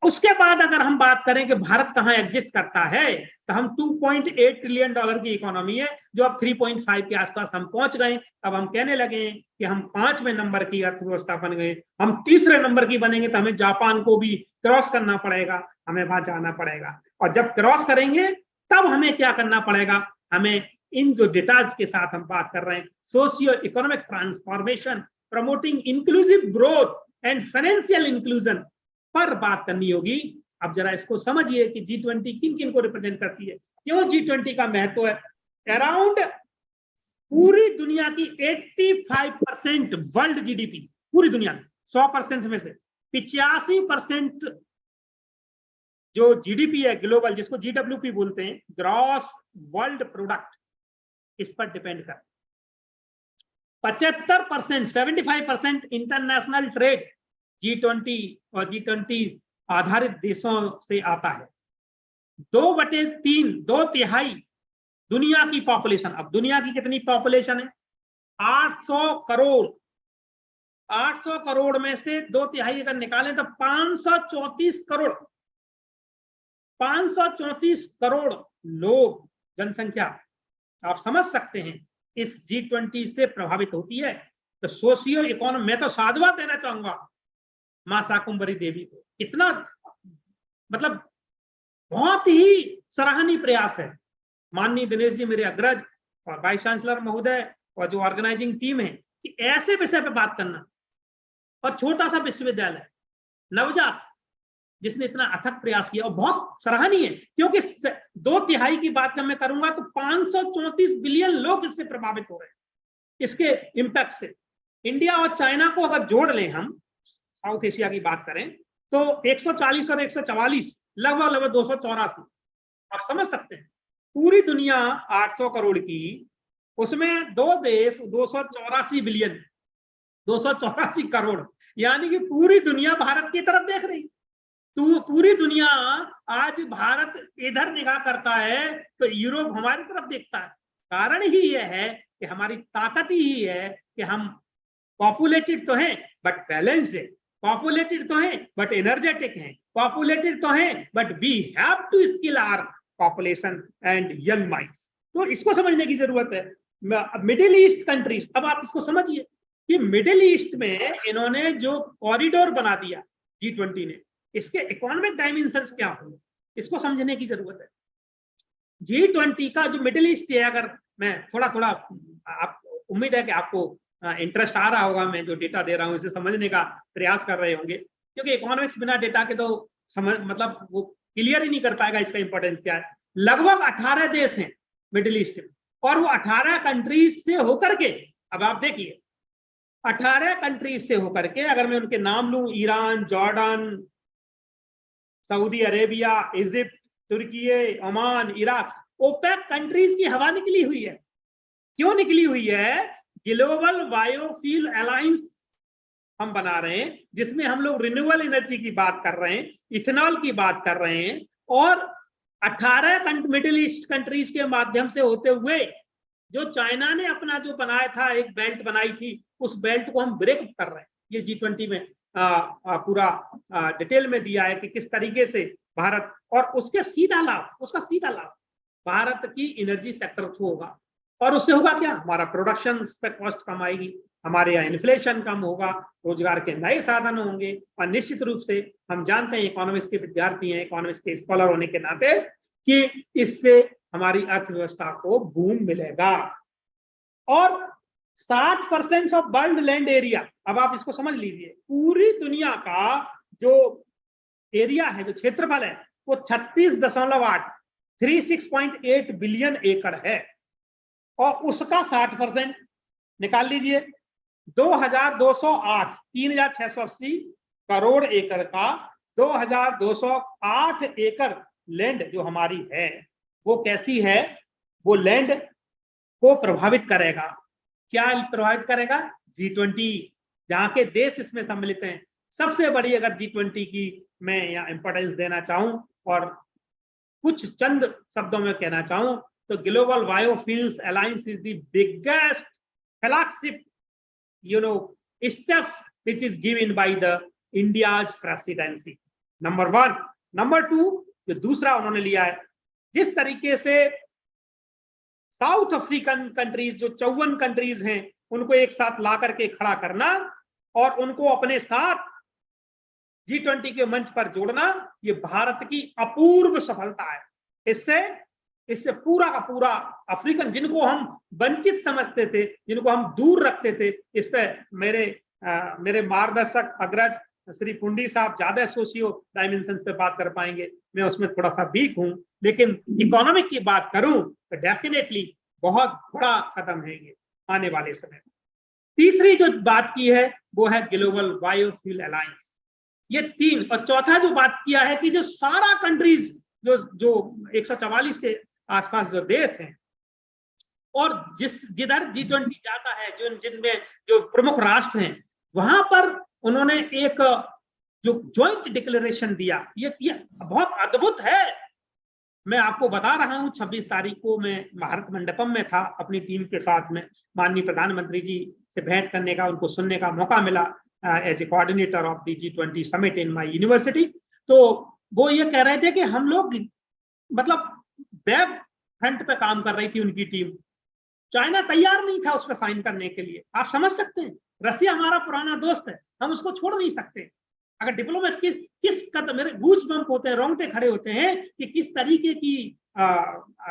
उसके बाद अगर हम बात करें कि भारत कहां एग्जिस्ट करता है, तो हम 2.8 ट्रिलियन डॉलर की इकोनॉमी है, जो अब 3.5 के आसपास हम पहुंच गए। अब हम कहने लगे कि हम 5वें नंबर की अर्थव्यवस्था बन गए, हम 3रे नंबर की बनेंगे तो हमें जापान को भी क्रॉस करना पड़ेगा, हमें वहां जाना पड़ेगा। और जब क्रॉस करेंगे तब हमें क्या करना पड़ेगा, हमें इन जो डेटाज के साथ हम बात कर रहे हैं, socio economic transformation, promoting inclusive growth and financial inclusion पर बात करनी होगी। अब जरा इसको समझिए कि G20 किन किन को रिप्रेजेंट करती है, क्यों G20 का महत्व है। अराउंड पूरी दुनिया की 85% वर्ल्ड जीडीपी, पूरी दुनिया में 100% में से 85% जो जीडीपी है ग्लोबल, जिसको GWP बोलते हैं, ग्रॉस वर्ल्ड प्रोडक्ट, इस पर डिपेंड कर। 75%, 75% इंटरनेशनल ट्रेड G20 और G20 आधारित देशों से आता है। 2/3, 2/3 दुनिया की पॉपुलेशन, अब दुनिया की कितनी पॉपुलेशन है, 800 करोड़। 800 करोड़ में से 2/3 अगर निकालें तो 534 करोड़, 534 करोड़ लोग, जनसंख्या आप समझ सकते हैं इस G20 से प्रभावित होती है। तो सोशियो इकोनॉमी, मैं तो साधुवाद देना चाहूंगा मां शाकुंभरी देवी को, कितना मतलब बहुत ही सराहनीय प्रयास है। माननीय दिनेश जी मेरे अग्रज और वाइस चांसलर महोदय और जो ऑर्गेनाइजिंग टीम है, कि ऐसे विषय पे बात करना, और छोटा सा विश्वविद्यालय नवजात जिसने इतना अथक प्रयास किया, और बहुत सराहनीय है, क्योंकि 2/3 की बात जब मैं करूंगा तो 534 बिलियन लोग इससे प्रभावित हो रहे हैं, इसके इम्पैक्ट से। इंडिया और चाइना को अगर जोड़ लें हम, साउथ एशिया की बात करें, तो 140 और 144, लगभग 284। आप समझ सकते हैं पूरी दुनिया 800 करोड़ की, उसमें 2 देश 284 बिलियन, 284 करोड़, यानी कि पूरी दुनिया भारत की तरफ देख रही है। तो पूरी दुनिया आज भारत इधर निगाह करता है तो यूरोप हमारी तरफ देखता है। कारण ही यह है कि हमारी ताकत ही है कि हम पॉपुलेटेड तो हैं बट बैलेंस्ड है, पॉपुलेटेड तो हैं बट एनर्जेटिक हैं, पॉपुलेटेड तो हैं but we have to skill our population and young minds. तो इसको समझने की जरूरत है। मिडिल ईस्ट कंट्रीज, अब आप इसको समझिए कि मिडिल ईस्ट में इन्होंने जो कॉरिडोर बना दिया G20 ने, इसके इकोनॉमिक डायमेंशंस क्या होंगे, इसको समझने की जरूरत है। G20 का जो मिडिल ईस्ट है, अगर मैं थोड़ा थोड़ा, आप उम्मीद है कि आपको इंटरेस्ट आ रहा होगा, मैं जो डेटा दे रहा हूं इसे समझने का प्रयास कर रहे होंगे, क्योंकि इकोनॉमिक्स बिना डेटा के तो समझ, मतलब वो क्लियर ही नहीं कर पाएगा इसका इंपॉर्टेंस क्या है। लगभग 18 देश हैं मिडिल ईस्ट में, और वो 18 कंट्रीज से होकर के, अब आप देखिए 18 कंट्रीज से होकर के, अगर मैं उनके नाम लूं, Iran, Jordan, Saudi Arabia, Egypt, Turkey, Oman, Iraq, OPEC countries की हवा निकली हुई है। क्यों निकली हुई है? ग्लोबल बायोफ्यूल अलायंस हम बना रहे हैं, जिसमें हम लोग रिन्यूएबल एनर्जी की बात कर रहे हैं, इथेनॉल की बात कर रहे हैं, और 18 मिडिल ईस्ट कंट्रीज के माध्यम से होते हुए जो चाइना ने अपना जो बनाया था, एक बेल्ट बनाई थी, उस बेल्ट को हम ब्रेक कर रहे हैं। ये G20 में पूरा डिटेल में दिया है कि किस तरीके से भारत, और उसके सीधा लाभ, उसका सीधा लाभ भारत की एनर्जी सेक्टर को होगा। और उससे होगा क्या, हमारा प्रोडक्शन पे कॉस्ट कम आएगी, हमारे यहाँ इन्फ्लेशन कम होगा, रोजगार के नए साधन होंगे, और निश्चित रूप से हम जानते हैं, इकोनॉमिक्स के विद्यार्थी हैं, इकोनॉमिक्स के स्कॉलर होने के नाते, कि इससे हमारी अर्थव्यवस्था को बूम मिलेगा। और 60% ऑफ वर्ल्ड लैंड एरिया, अब आप इसको समझ लीजिए, पूरी दुनिया का जो एरिया है, जो क्षेत्रफल है, वो 36.8 बिलियन एकड़ है, और उसका 60% निकाल लीजिए, 3,680 करोड़ एकड़ का 2,208 एकड़ लैंड जो हमारी है, वो कैसी है, वो लैंड को प्रभावित करेगा। क्या प्रभावित करेगा? G20, जहां के देश इसमें सम्मिलित हैं। सबसे बड़ी अगर G20 की मैं यहाँ इंपॉर्टेंस देना चाहूं और कुछ चंद शब्दों में कहना चाहूं, तो global biofuels alliance is the biggest flagship steps which is given by the India's presidency. Number 1। Number 2, जो दूसरा उन्होंने लिया है, जिस तरीके से साउथ अफ्रीकन कंट्रीज, जो 54 कंट्रीज हैं, उनको एक साथ ला करके खड़ा करना और उनको अपने साथ G20 के मंच पर जोड़ना, ये भारत की अपूर्व सफलता है। इससे पूरा का पूरा अफ्रीकन, जिनको हम वंचित समझते थे, जिनको हम दूर रखते थे, इस पे मेरे मार्गदर्शक अग्रज श्री पुंडी साहब ज्यादा सोशियो डायमेंशंस पे बात कर पाएंगे, मैं उसमें थोड़ा सा वीक हूं, लेकिन इकोनॉमिक की बात करूं तो डेफिनेटली बहुत बड़ा कदम है ये आने वाले समय में। तीसरी जो बात की है वो है ग्लोबल बायोफ्यूल अलायंस, ये 3। और चौथा जो बात किया है कि जो सारा कंट्रीज, जो 144 के आसपास जो देश हैं, और जिधर G20 जाता है, जिनमें जो प्रमुख राष्ट्र हैं, वहां पर उन्होंने एक जो ज्वाइंट डिक्लेरेशन दिया, ये बहुत अद्भुत है। मैं आपको बता रहा हूं, 26 तारीख को मैं भारत मंडपम में था अपनी टीम के साथ में, माननीय प्रधानमंत्री जी से भेंट करने का, उनको सुनने का मौका मिला as a coordinator of the G20 summit in my university. तो वो ये कह रहे थे कि हम लोग मतलब बैक फ्रंट पे काम कर रही थी उनकी टीम, चाइना तैयार नहीं था उस पर साइन करने के लिए। आप समझ सकते हैं, रसिया हमारा पुराना दोस्त है, हम उसको छोड़ नहीं सकते। अगर डिप्लोमेसी किस कदम, मेरे गूज बम्प होते हैं, रोंगटे खड़े होते हैं कि किस तरीके की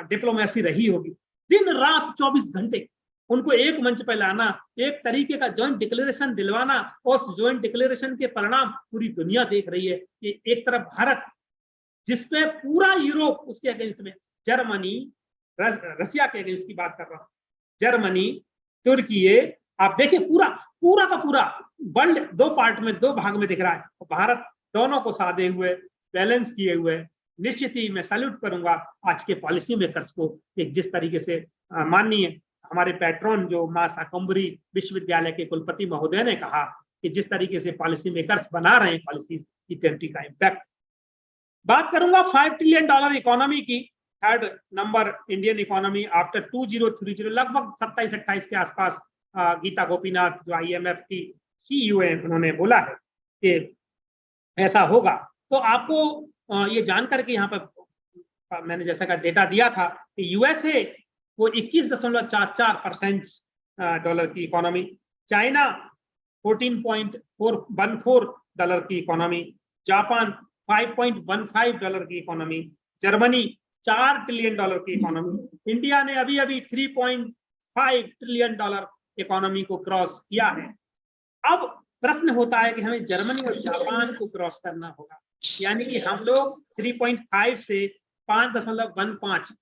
डिप्लोमेसी रही होगी। दिन रात 24 घंटे उनको एक मंच पर लाना, एक तरीके का ज्वाइंट डिक्लेरेशन दिलवाना, और उस ज्वाइंट डिक्लेरेशन के परिणाम पूरी दुनिया देख रही है कि एक तरफ भारत, जिसपे पूरा यूरोप उसके अगेंस्ट में, जर्मनी, रसिया के अगेंस्ट की बात कर रहा हूं, जर्मनी, तुर्की, आप देखिए पूरा का पूरा वर्ल्ड 2 पार्ट में, 2 भाग में दिख रहा है, और भारत दोनों को साधे हुए, बैलेंस किए हुए। निश्चित ही मैं सैल्यूट करूंगा आज के पॉलिसी मेकर्स को, एक जिस तरीके से माननीय हमारे पैट्रन जो मां शाकंभरी विश्वविद्यालय के कुलपति महोदय ने कहा कि जिस तरीके से पॉलिसी मेकर्स बना रहे हैं पॉलिसी G20 का इम्पैक्ट। बात करूंगा $5 ट्रिलियन इकोनॉमी की, 3rd number Indian economy after 2030, लगभग 27-28 के आसपास गीता गोपीनाथ जो IMF की CEO है, उन्होंने बोला है कि ऐसा होगा। तो आपको ये जानकर के यहाँ पर मैंने जैसा का डेटा दिया था कि USA वो 21.44% डॉलर की इकोनॉमी, चाइना $14.414 की इकोनॉमी, जापान $5.15 की इकोनॉमी, जर्मनी $4 ट्रिलियन की इकोनॉमी, इंडिया ने अभी अभी $3.5 ट्रिलियन इकोनॉमी को क्रॉस किया है। अब प्रश्न होता है कि हमें जर्मनी और जापान को क्रॉस करना होगा, यानी कि हम लोग 3.5 से 5.15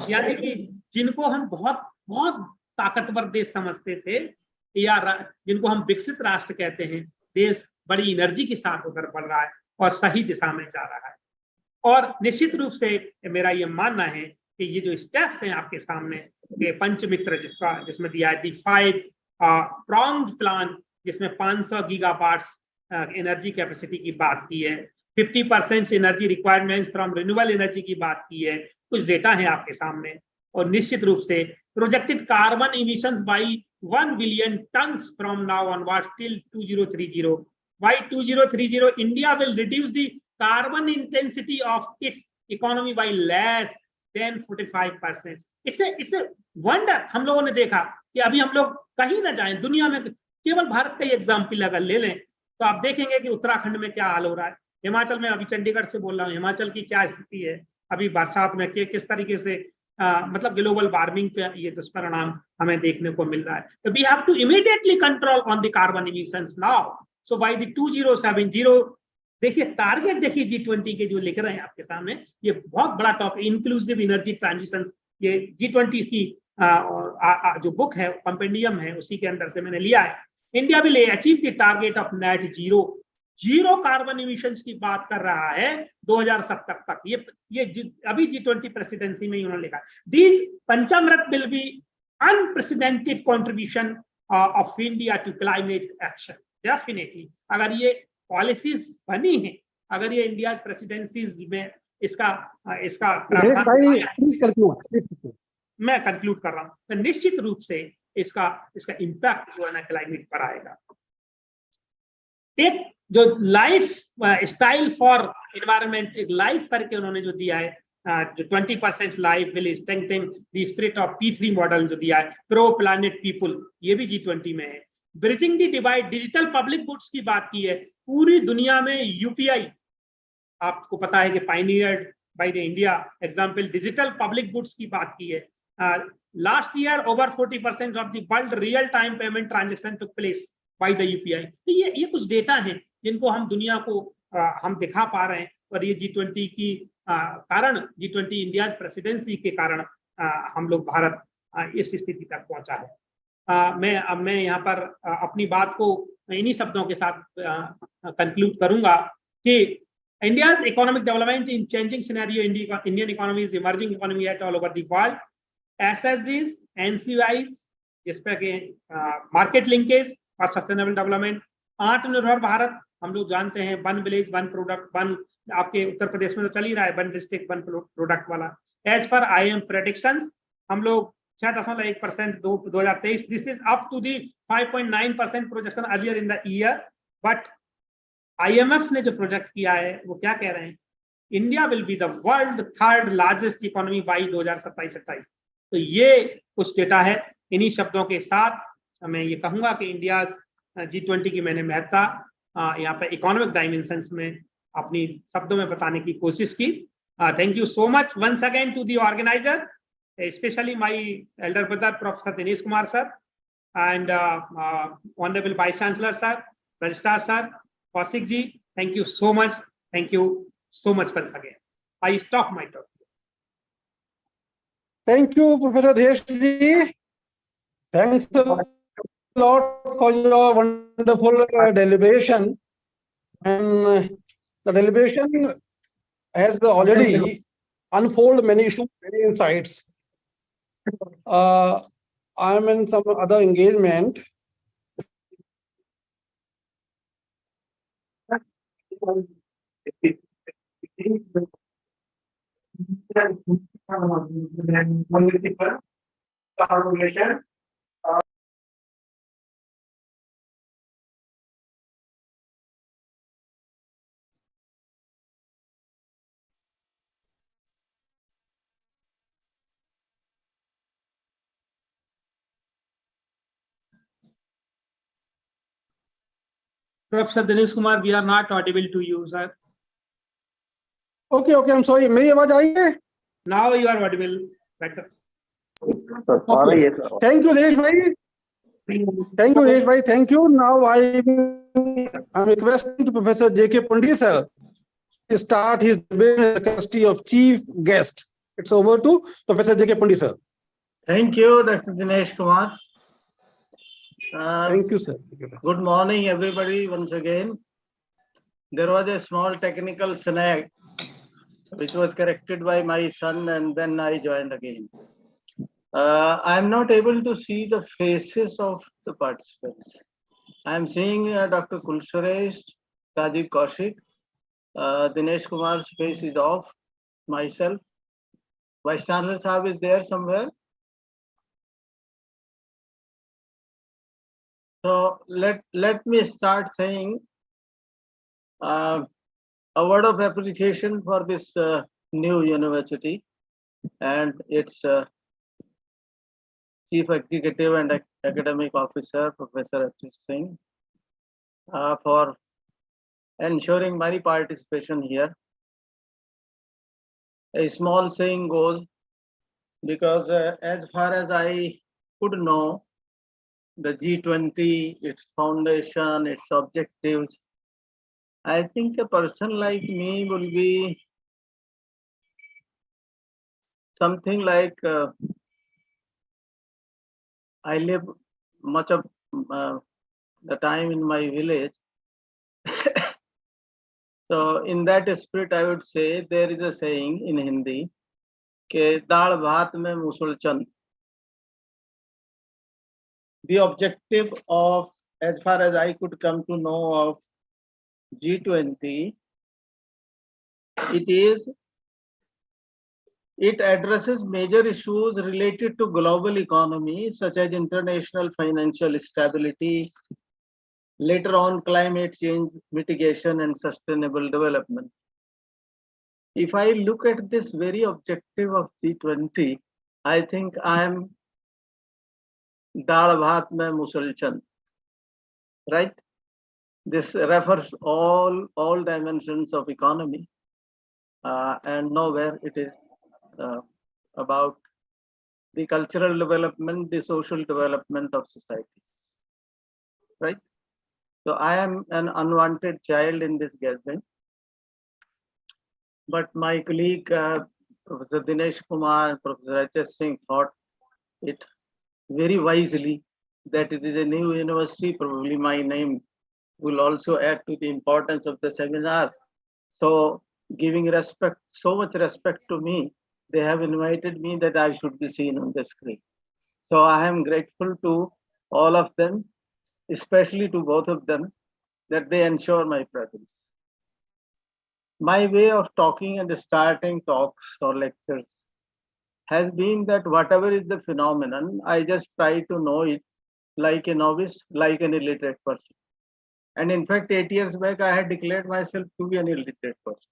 यानी कि जिनको हम बहुत बहुत ताकतवर देश समझते थे, या जिनको हम विकसित राष्ट्र कहते हैं, देश बड़ी एनर्जी के साथ उधर बढ़ रहा है और सही दिशा में जा रहा है। और निश्चित रूप से मेरा ये मानना है कि ये जो स्टेप्स हैं आपके सामने, ये पंचमित्र जिसमें दिया है 5 pronged प्लान, जिसमें 500 गीगावाट्स एनर्जी कैपेसिटी की बात की है, 50% energy requirements from renewable energy की बात की है, कुछ डेटा है आपके सामने। और निश्चित रूप से projected carbon emissions by 1 billion turns from now onward till 2030। By 2030, India will reduce the carbon intensity of its economy by less then 45%. It's a wonder. हम लोगों ने देखा कि अभी हम लोग कहीं ना जाएं दुनिया में, केवल भारत का ही एग्जाम्पल अगर ले लें तो आप देखेंगे कि उत्तराखंड में क्या हाल हो रहा है, हिमाचल में, अभी चंडीगढ़ से बोल रहा हूँ, हिमाचल की क्या स्थिति है अभी बरसात में, किस तरीके से मतलब ग्लोबल वार्मिंग का ये दुष्परिणाम हमें देखने को मिल रहा है. तो we have to immediately control on the carbon emissions now. So by the 2070, देखिए टारगेट देखिए G20 के जो लिख रहे हैं आपके सामने, ये बहुत बड़ा टॉपिक, इंक्लूसिव एनर्जी ट्रांजिशन. ये G20 की जो बुक है, कंपेंडियम है, उसी के अंदर से मैंने लिया है. India will achieve the target of net zero carbon emissions की बात कर रहा है 2070 तक. ये अभी G20 प्रेसिडेंसी में उन्होंने लिखा. These Panchamrit will be unprecedented contribution of India to climate action. Definitely अगर ये पॉलिसीज बनी है, अगर ये इंडिया प्रेसिडेंसी में इसका मैं कंक्लूड कर रहा हूं, तो निश्चित रूप से इसका इंपैक्ट जो है ना क्लाइमेट पर आएगा. एक जो लाइफ स्टाइल फॉर एनवायरनमेंट, एक लाइफ करके उन्होंने जो दिया है, जो 20% life will strengthen the spirit of P3 model जो दिया है, प्रो प्लैनेट पीपल, ये भी G20 में है. Bridging the divide, digital public goods की बात की है. पूरी दुनिया में यूपीआई आपको पता है कि pioneered by the India example, digital public goods की बात की है. Last year over 40% of the world real time payment transaction took place by the UPI. तो ये कुछ डेटा हैं जिनको हम दुनिया को हम दिखा पा रहे हैं, और ये G20 की कारण, G20 इंडिया प्रेसिडेंसी के कारण हम लोग भारत इस स्थिति तक पहुंचा है. मैं यहाँ पर अपनी बात को इन्हीं शब्दों के साथ कंक्लूड करूंगा कि India's economic development in changing scenario, Indian economy is emerging economy at all over the world. SSGs, NCIs, जिसपे के मार्केट लिंकेज और सस्टेनेबल डेवलपमेंट, आत्मनिर्भर भारत, हम लोग जानते हैं, one village one product, one आपके उत्तर प्रदेश में तो चल ही रहा है, वन डिस्ट्रिक्ट वन प्रोडक्ट वाला. एज पर IIM प्रेडिक्शंस, हम लोग 6.1% 2023. This is up to the 5.9% projection earlier in the year. But IMF ने जो प्रोजेक्ट किया है वो क्या कह रहे हैं, India will be the world third largest economy by 2027-28. तो ये कुछ डेटा है. इन्हीं शब्दों के साथ मैं ये कहूंगा कि इंडिया G20 की मैंने महत्ता यहाँ पे इकोनॉमिक डायमेंशंस में अपनी शब्दों में बताने की कोशिश की. Thank you so much once again to the organiser, especially my elder brother Professor Dinesh Kumar sir, and Honorable Vice Chancellor sir, Registrar sir, Kaushik ji, thank you so much. Thank you so much once again. I stop my talk. Thank you, Professor Desh ji. Thanks a lot for your wonderful deliberation. And the deliberation has already unfolded many issues, many insights. I'm in some other engagement. Professor Dinesh Kumar, we are not audible to you, sir. Okay, I'm sorry. मेरी आवाज आई है? Now you are audible. Better. Okay. Thank you, Desh bhai. Thank you, Desh bhai. Thank you. Now I'm requesting to Professor J.K. Pandit sir to start his debate in the capacity of chief guest. It's over to Professor J.K. Pandit sir. Thank you, Dr. Dinesh Kumar. Thank you, sir. Good morning, everybody, once again. There was a small technical snag which was corrected by my son, and then I joined again. I am not able to see the faces of the participants. I am seeing Dr. Kulsuresh, Rajiv Kaushik, Dinesh Kumar's face is off, myself. Vice Chancellor Sahab is there somewhere. So let me start saying a word of appreciation for this new university. and its Chief Executive and Academic Officer, Professor H. Singh, for ensuring my participation here. A small saying goes, because as far as I could know, the G20, its foundation, its objectives, I think a person like me will be something like I live much of the time in my village. So in that spirit, I would say there is a saying in Hindi, ke dal bhat mein musul chand. The objective of, as far as I could come to know of G20, it addresses major issues related to global economy, such as international financial stability, later on climate change mitigation and sustainable development. If I look at this very objective of G20, I think I am Dal Bhat mein Musal Chand, right? This refers all dimensions of economy, and nowhere it is about the cultural development, the social development of society, right? So I am an unwanted child in this gathering, but my colleague, Professor Dinesh Kumar and Professor H.S. Singh thought it very wisely that it is a new university. Probably my name will also add to the importance of the seminar. So giving respect, so much respect to me, they have invited me that I should be seen on the screen. So I am grateful to all of them, especially to both of them, that they ensure my presence. My way of talking and starting talks or lectures has been that whatever is the phenomenon, I just try to know it like a novice, like an illiterate person. And in fact, 8 years back, I had declared myself to be an illiterate person.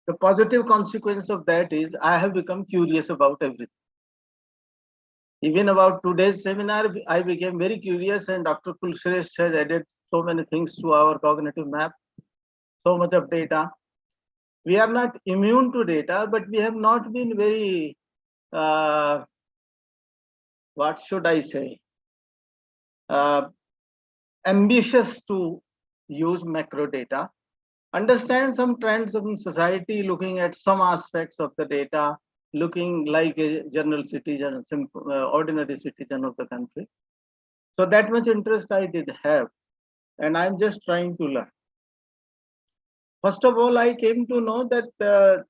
The positive consequence of that is I have become curious about everything. Even about today's seminar, I became very curious, and Dr. Kulshrestha has added so many things to our cognitive map, so much of data. We are not immune to data, but we have not been very, what should I say, ambitious to use macro data, understand some trends in society, looking at some aspects of the data, looking like a general citizen, ordinary citizen of the country. So that much interest I did have, and I'm just trying to learn. First of all, I came to know that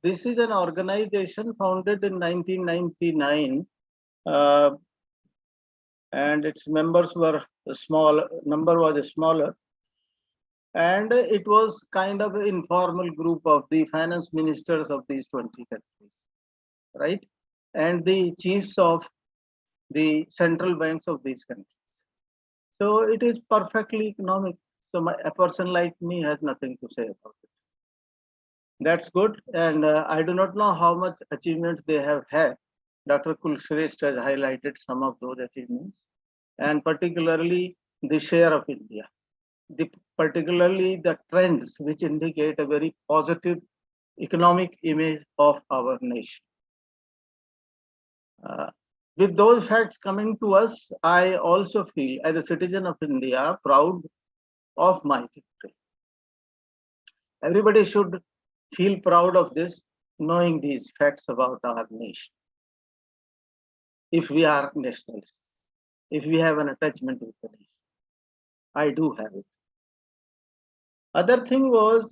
this is an organization founded in 1999, and its members were small, number was smaller. And it was kind of an informal group of the finance ministers of these 20 countries, right? And the chiefs of the central banks of these countries. So it is perfectly economic. So a person like me has nothing to say about it. That's good. And I do not know how much achievement they have had. Dr. Kulshrestha has highlighted some of those achievements, and particularly the share of India. Particularly the trends which indicate a very positive economic image of our nation. With those facts coming to us, I also feel, as a citizen of India, proud of my country. Everybody should feel proud of this, knowing these facts about our nation. If we are nationalists, if we have an attachment with the nation, I do have it. Other thing was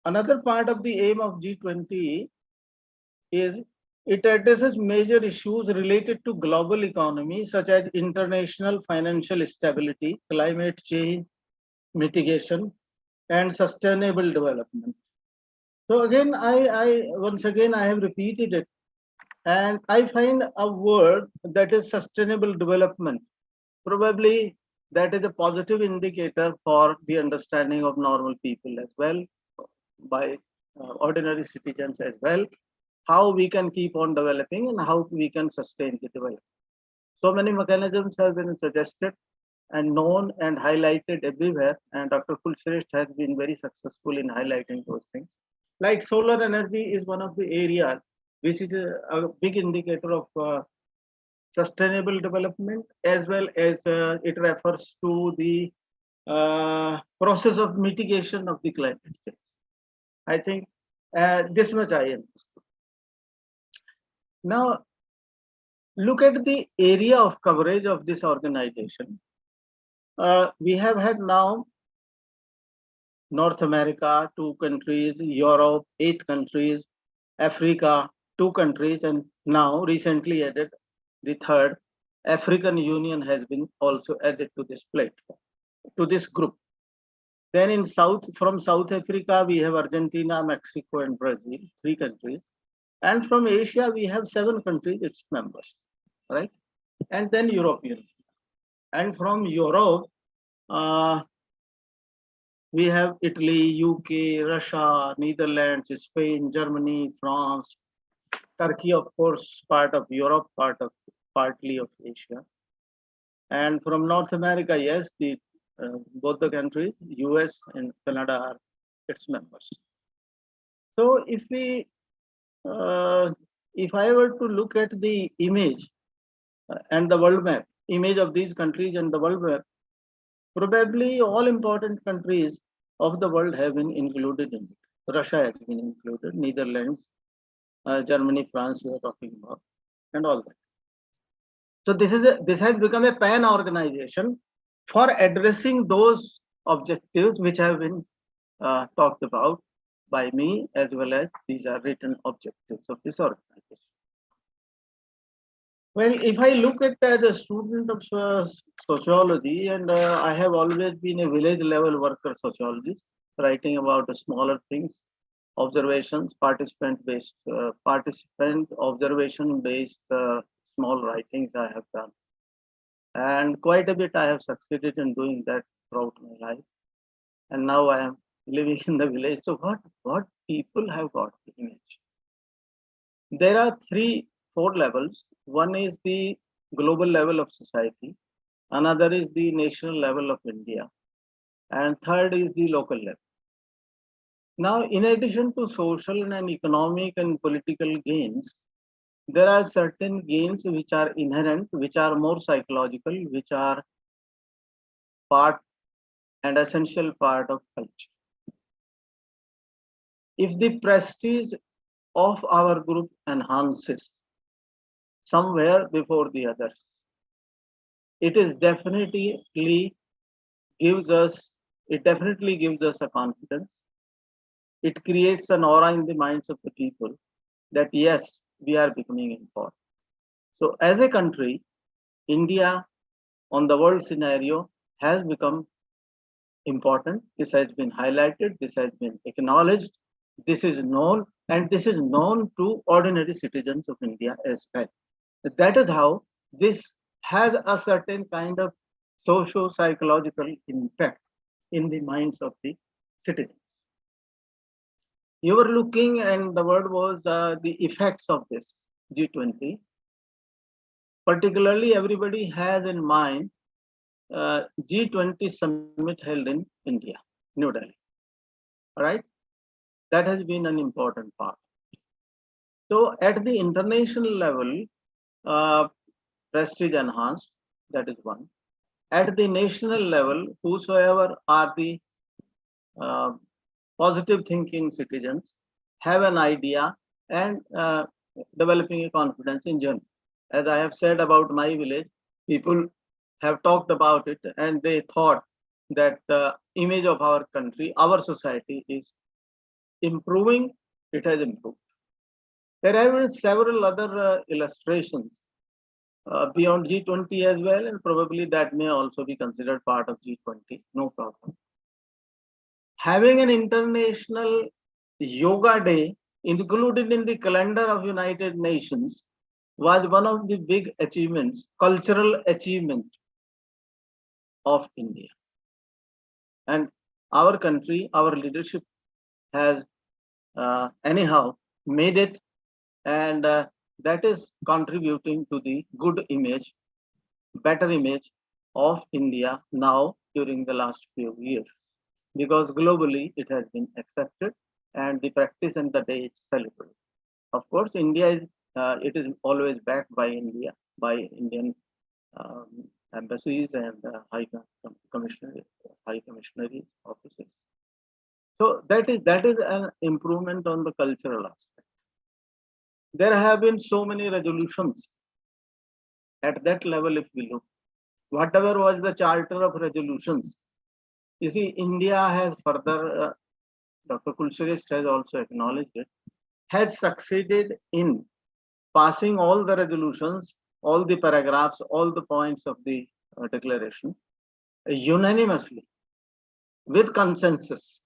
another part of the aim of G20 is it addresses major issues related to global economy, such as international financial stability, climate change mitigation, and sustainable development. So again, I once again I have repeated it, and I find a word that is sustainable development. Probably that is a positive indicator for the understanding of normal people as well, by ordinary citizens as well, how we can keep on developing and how we can sustain the development. So many mechanisms have been suggested and known and highlighted everywhere, and Dr. Kulshrestha has been very successful in highlighting those things. Like solar energy is one of the areas which is a big indicator of sustainable development, as well as it refers to the process of mitigation of the climate change. I think this much I understood. Now, look at the area of coverage of this organization. We have had now North America, 2 countries, Europe, 8 countries, Africa, 2 countries, and now recently added the third, African Union has been also added to this platform, to this group. Then in from South Africa, we have Argentina, Mexico, and Brazil, 3 countries. And from Asia, we have 7 countries, its members, right? And then European. And from Europe, we have Italy, UK, Russia, Netherlands, Spain, Germany, France, Turkey, of course, part of Europe, partly of Asia. And from North America, yes, both the countries, US and Canada, are its members. So if I were to look at the image and the world map, image of these countries and the world map, probably all important countries of the world have been included in it. Russia has been included, Netherlands, Germany, France, we are talking about, and all that. So this has become a pan organization for addressing those objectives which have been talked about by me, as well as these are written objectives of this organization. Well, if I look at the student of sociology, and I have always been a village level worker sociologist, writing about the smaller things, observations, participant observation based small writings I have done. And quite a bit I have succeeded in doing that throughout my life. And now I am living in the village. So what people have got the image? There are 4 levels. One is the global level of society. Another is the national level of India. And third is the local level. Now, in addition to social and economic and political gains, there are certain gains which are inherent, which are more psychological, which are part and essential part of culture. If the prestige of our group enhances somewhere before the others, it definitely gives us a confidence. It creates an aura in the minds of the people that yes, we are becoming important. So as a country, India on the world scenario has become important. This has been highlighted, this has been acknowledged, this is known, and this is known to ordinary citizens of India as well. That is how this has a certain kind of socio-psychological impact in the minds of the citizens. You were looking, and the word was the effects of this G20. Particularly, everybody has in mind G20 summit held in India, New Delhi. All right, that has been an important part. So, at the international level, prestige enhanced. That is one. At the national level, whosoever are the positive thinking citizens have an idea and developing a confidence in general. As I have said about my village, people have talked about it and they thought that image of our country, our society is improving. It has improved. There have been several other illustrations beyond G20 as well, and probably that may also be considered part of G20, no problem. Having an international yoga day included in the calendar of United Nations was one of the big achievements, cultural achievement of India. And our country, our leadership has anyhow made it, and that is contributing to the good image, better image of India now during the last few years, because globally it has been accepted and the practice and the day is celebrated. Of course, India is it is always backed by India, by Indian embassies and high commissionaries offices. So that is an improvement on the cultural aspect. There have been so many resolutions at that level. If we look, whatever was the charter of resolutions, you see, India has further, Dr. Kulshrestha has also acknowledged it, has succeeded in passing all the resolutions, all the paragraphs, all the points of the declaration unanimously with consensus.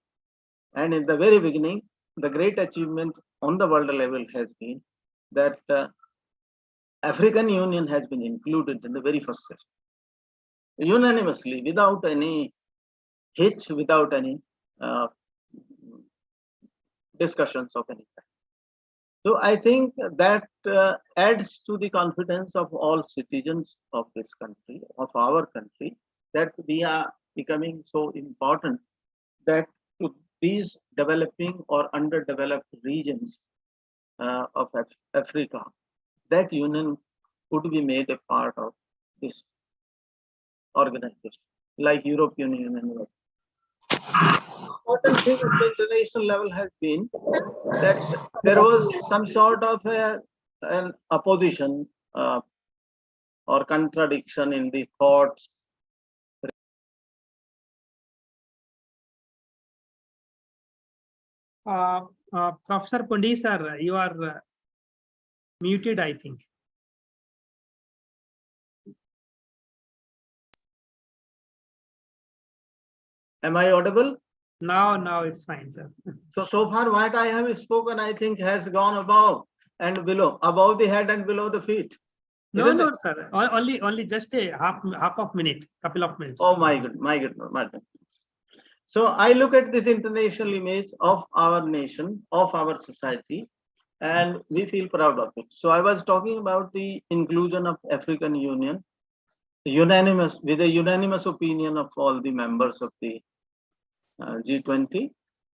And in the very beginning, the great achievement on the world level has been that African Union has been included in the very first session, unanimously, without any hitch, without any discussions of any kind. So I think that adds to the confidence of all citizens of this country, of our country, that we are becoming so important that to these developing or underdeveloped regions of Africa, that union could be made a part of this organization, like European Union. Important thing at the international level has been that there was some sort of an opposition or contradiction in the thoughts. Professor Pundi sir, you are muted, I think. Am I audible? Now it's fine, sir. So far what I have spoken, I think, has gone above and below, above the head and below the feet. No, sir. Only just a half of minute, couple of minutes. Oh my goodness. So I look at this international image of our nation, of our society, and we feel proud of it. So I was talking about the inclusion of African Union, with a unanimous opinion of all the members of the G20.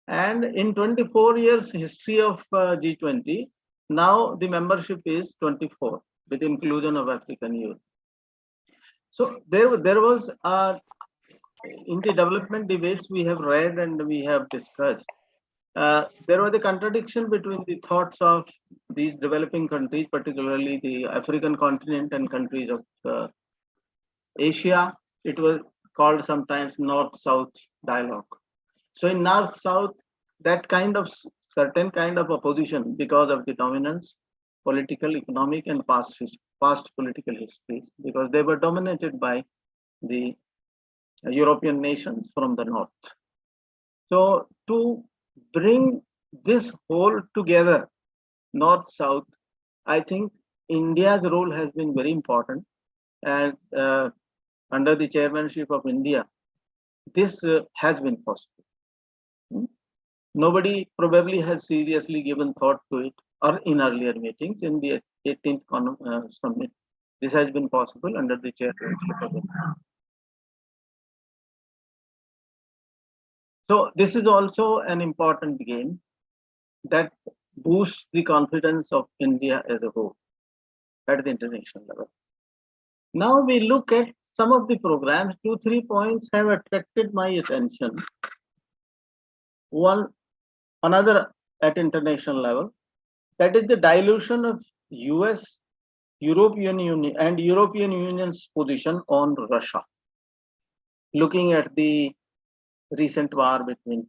And in 24 years history of G20, now the membership is 24 with inclusion of African Union. So there was in the development debates we have read and we have discussed, there was a contradiction between the thoughts of these developing countries, particularly the African continent and countries of Asia. It was called sometimes North-South dialogue. So in North-South, that kind of certain kind of opposition because of the dominance, political, economic, and past political histories, because they were dominated by the European nations from the north. So to bring this whole together, North-South, I think India's role has been very important, and under the chairmanship of India, this has been possible. Nobody probably has seriously given thought to it, or in earlier meetings in the 18th summit. This has been possible under the chairmanship of India. So this is also an important game that boosts the confidence of India as a whole at the international level. Now we look at some of the programs. 2-3 points have attracted my attention. Another at international level, that is the dilution of US, European Union and European Union's position on Russia. Looking at the recent war between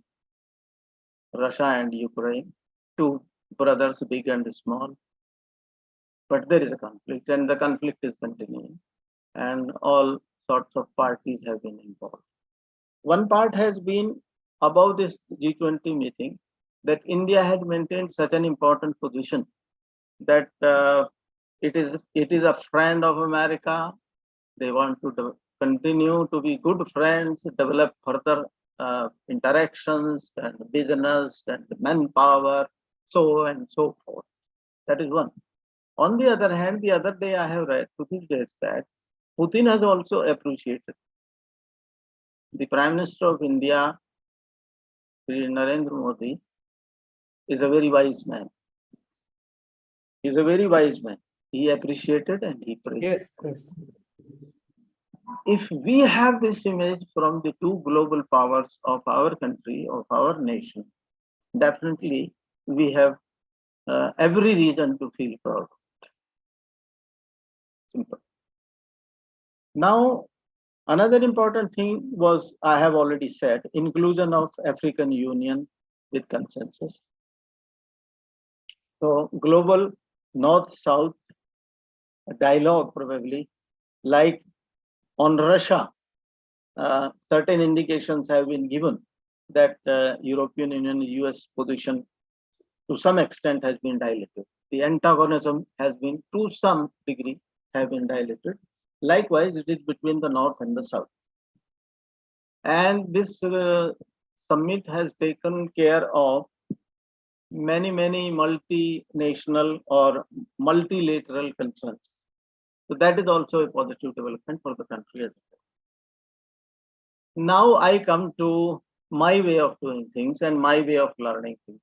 Russia and Ukraine, two brothers, big and small, but there is a conflict and the conflict is continuing and all sorts of parties have been involved. One part has been about this G20 meeting, that India has maintained such an important position that it is a friend of America. They want to continue to be good friends, develop further interactions and business and manpower, so and so forth. That is one. On the other hand, the other day I have read 2 days back, Putin has also appreciated. The Prime Minister of India, Shri Narendra Modi, is a very wise man. He is a very wise man. He appreciated and he praised. Yes. If we have this image from the two global powers of our country, of our nation, definitely we have every reason to feel proud. Simple. Now, another important thing was, I have already said, inclusion of African Union with consensus. So global North-South dialogue probably, like on Russia, certain indications have been given that European Union, US position to some extent has been diluted. The antagonism has been to some degree have been diluted. Likewise, it is between the North and the South. And this summit has taken care of many multinational or multilateral concerns. So that is also a positive development for the country as well. Now I come to my way of doing things and my way of learning things.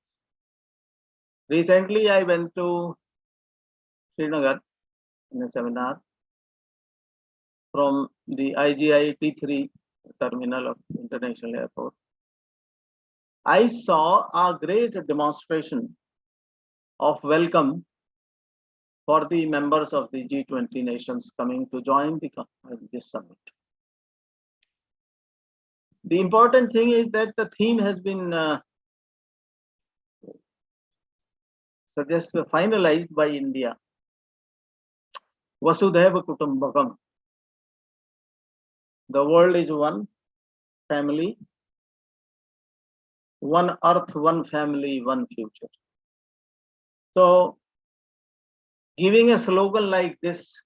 Recently, I went to Srinagar in a seminar from the IGI T3 terminal of International Airport. I saw a great demonstration of welcome for the members of the G20 nations coming to join this summit. The important thing is that the theme has been finalized by India. Vasudhaiva Kutumbakam. The world is one family, one earth, one family, one future. So, giving a slogan like this,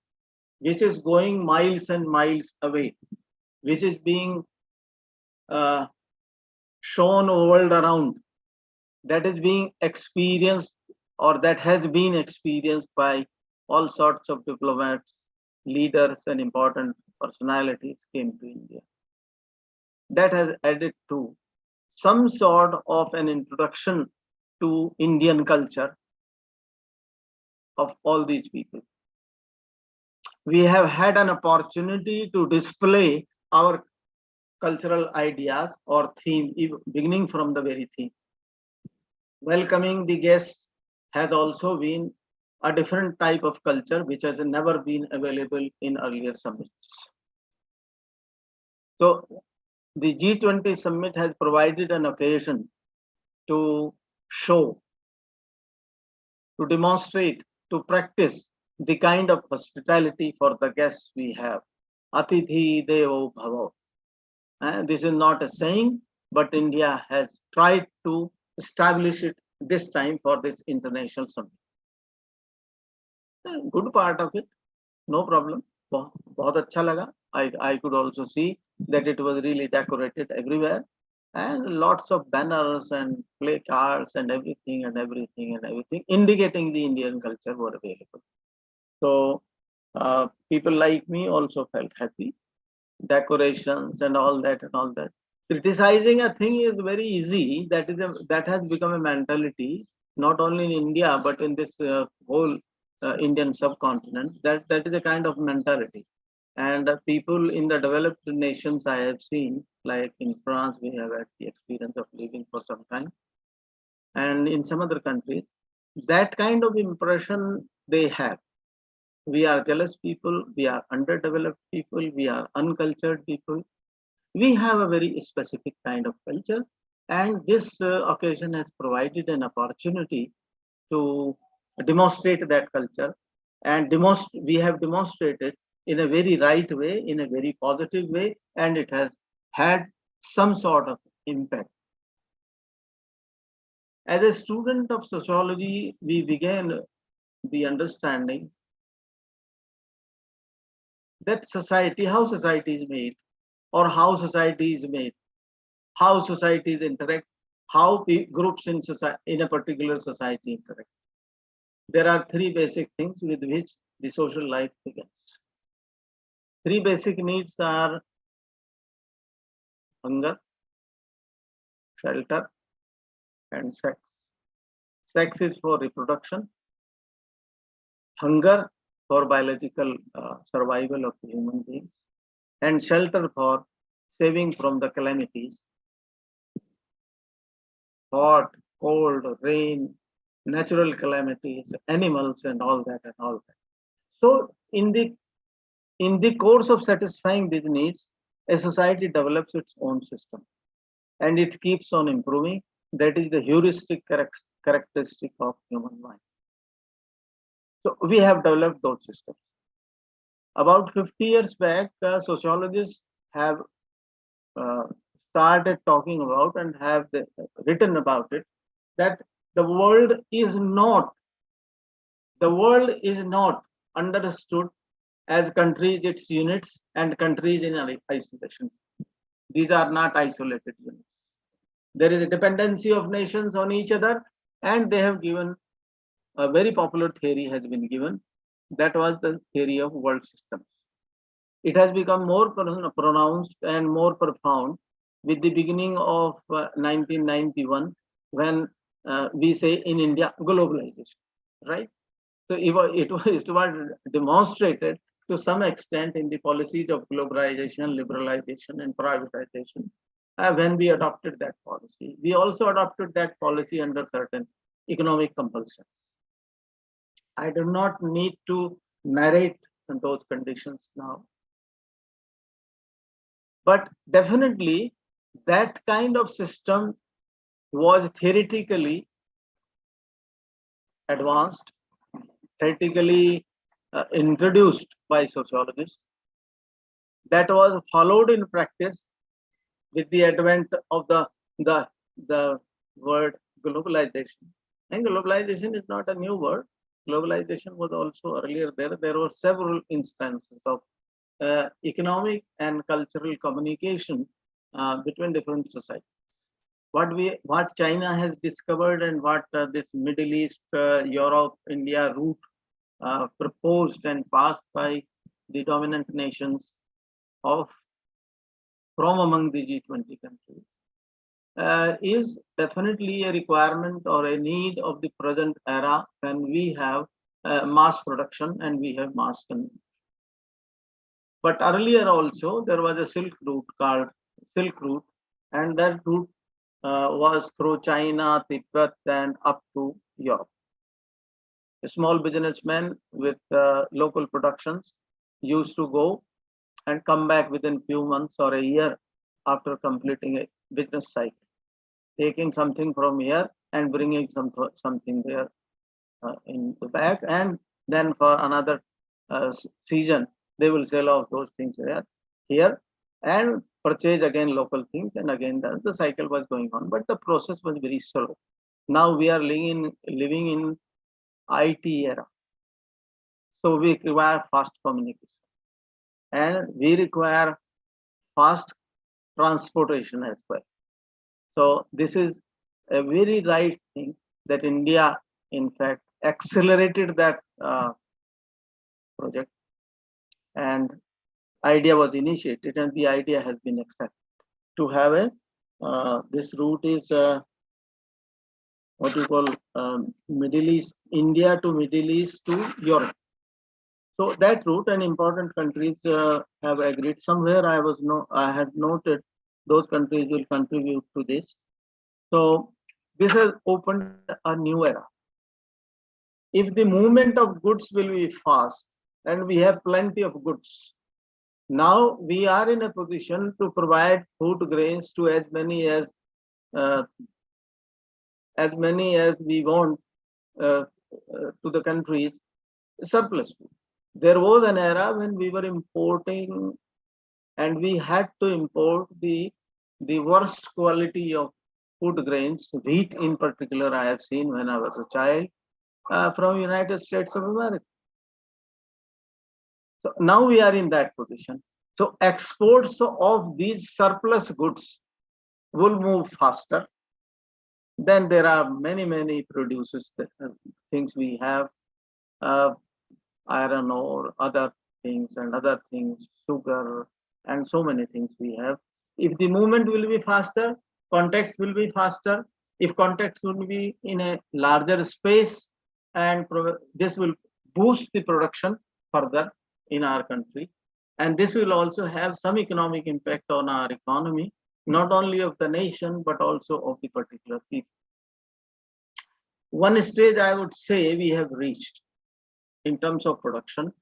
which is going miles and miles away, which is being shown world around, that is being experienced or that has been experienced by all sorts of diplomats, leaders and important personalities came to India. That has added to some sort of an introduction to Indian culture of all these people. We have had an opportunity to display our cultural ideas or theme, beginning from the very theme. Welcoming the guests has also been a different type of culture which has never been available in earlier summits. So the G20 summit has provided an occasion to show, to demonstrate, to practice the kind of hospitality for the guests we have. Atithi Devo Bhavo. This is not a saying, but India has tried to establish it this time for this international summit. Good part of it, no problem. बहुत अच्छा लगा. I could also see that it was really decorated everywhere, and lots of banners and placards and everything, indicating the Indian culture were available. So people like me also felt happy. Decorations and all that. Criticizing a thing is very easy. That has become a mentality, not only in India but in this whole Indian subcontinent. That is a kind of mentality. And people in the developed nations I have seen, like in France, we have had the experience of living for some time, and in some other countries, that kind of impression they have. We are jealous people, we are underdeveloped people, we are uncultured people. We have a very specific kind of culture, and this occasion has provided an opportunity to demonstrate that culture, and we have demonstrated in a very right way, in a very positive way, and it has had some sort of impact. As a student of sociology, we began the understanding that society, how society is made, or how society is made, how societies interact, how groups in society, in a particular society interact. There are three basic things with which the social life begins. Three basic needs are hunger, shelter, and sex. Sex is for reproduction, hunger for biological survival of the human being, and shelter for saving from the calamities, hot, cold, rain, natural calamities, animals, and all that and all that. So in the course of satisfying these needs, a society develops its own system, and it keeps on improving. That is the heuristic characteristic of human mind. So we have developed those systems. About 50 years back, sociologists have started talking about and have written about it, that the world is not understood as countries, its units, and countries in isolation. These are not isolated units. There is a dependency of nations on each other, and they have given a very popular theory has been given. That was the theory of world systems. It has become more pronounced and more profound with the beginning of 1991, when we say in India globalization, right? So it was demonstrated to some extent in the policies of globalization, liberalization, and privatization. When we adopted that policy, we also adopted that policy under certain economic compulsions. I do not need to narrate those conditions now. But definitely that kind of system was theoretically advanced, theoretically introduced by sociologists. That was followed in practice with the advent of the word globalization. And globalization is not a new word. Globalization was also earlier there. There were several instances of economic and cultural communication between different societies. What China has discovered and what this Middle East, Europe, India route proposed and passed by the dominant nations from among the G20 countries is definitely a requirement or a need of the present era, when we have mass production and we have mass consumption. But earlier also there was a Silk Route called Silk Route, and that route was through China, Tibet, and up to Europe. A small businessman with local productions used to go and come back within few months or a year after completing a business cycle, taking something from here and bringing something there in the back, and then for another season they will sell off those things here and purchase again local things, and again the cycle was going on, but the process was very slow. Now we are living in IT era, so we require fast communication and we require fast transportation as well. So this is a very right thing that India in fact accelerated that project, and idea was initiated and the idea has been accepted to have a this route is what you call Middle East, India to Middle East to Europe. So that route, and important countries have agreed. Somewhere I had noted those countries will contribute to this. So this has opened a new era. If the movement of goods will be fast, and we have plenty of goods, now we are in a position to provide food grains to as many as we want to the countries surplus food. There was an era when we were importing, and we had to import the worst quality of food grains, wheat in particular. I have seen when I was a child from United States of America. So now we are in that position. So exports of these surplus goods will move faster. Then there are many producers, things we have, iron ore, other things and other things, sugar, and so many things we have. If the movement will be faster, contacts will be faster. If contacts will be in a larger space, and this will boost the production further in our country. And this will also have some economic impact on our economy, not only of the nation, but also of the particular people. One stage I would say we have reached in terms of production.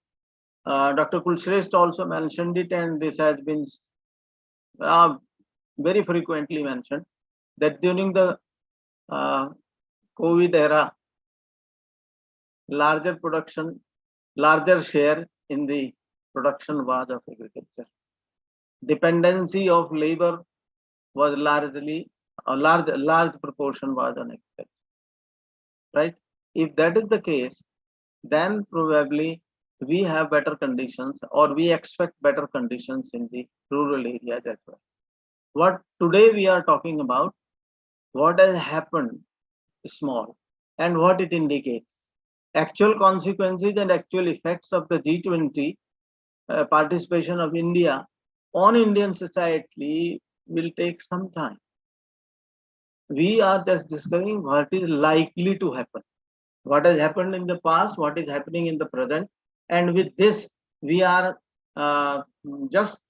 Dr. Kulshrestha also mentioned it, and this has been very frequently mentioned, that during the COVID era, larger production, larger share in the production was of agriculture. Dependency of labor was largely, a large proportion was on agriculture, right? If that is the case, then probably we have better conditions, or we expect better conditions in the rural areas as well. What today we are talking about, what has happened small, and what it indicates. Actual consequences and actual effects of the G20 participation of India on Indian society will take some time. We are just discussing what is likely to happen, what has happened in the past, what is happening in the present, and with this we are just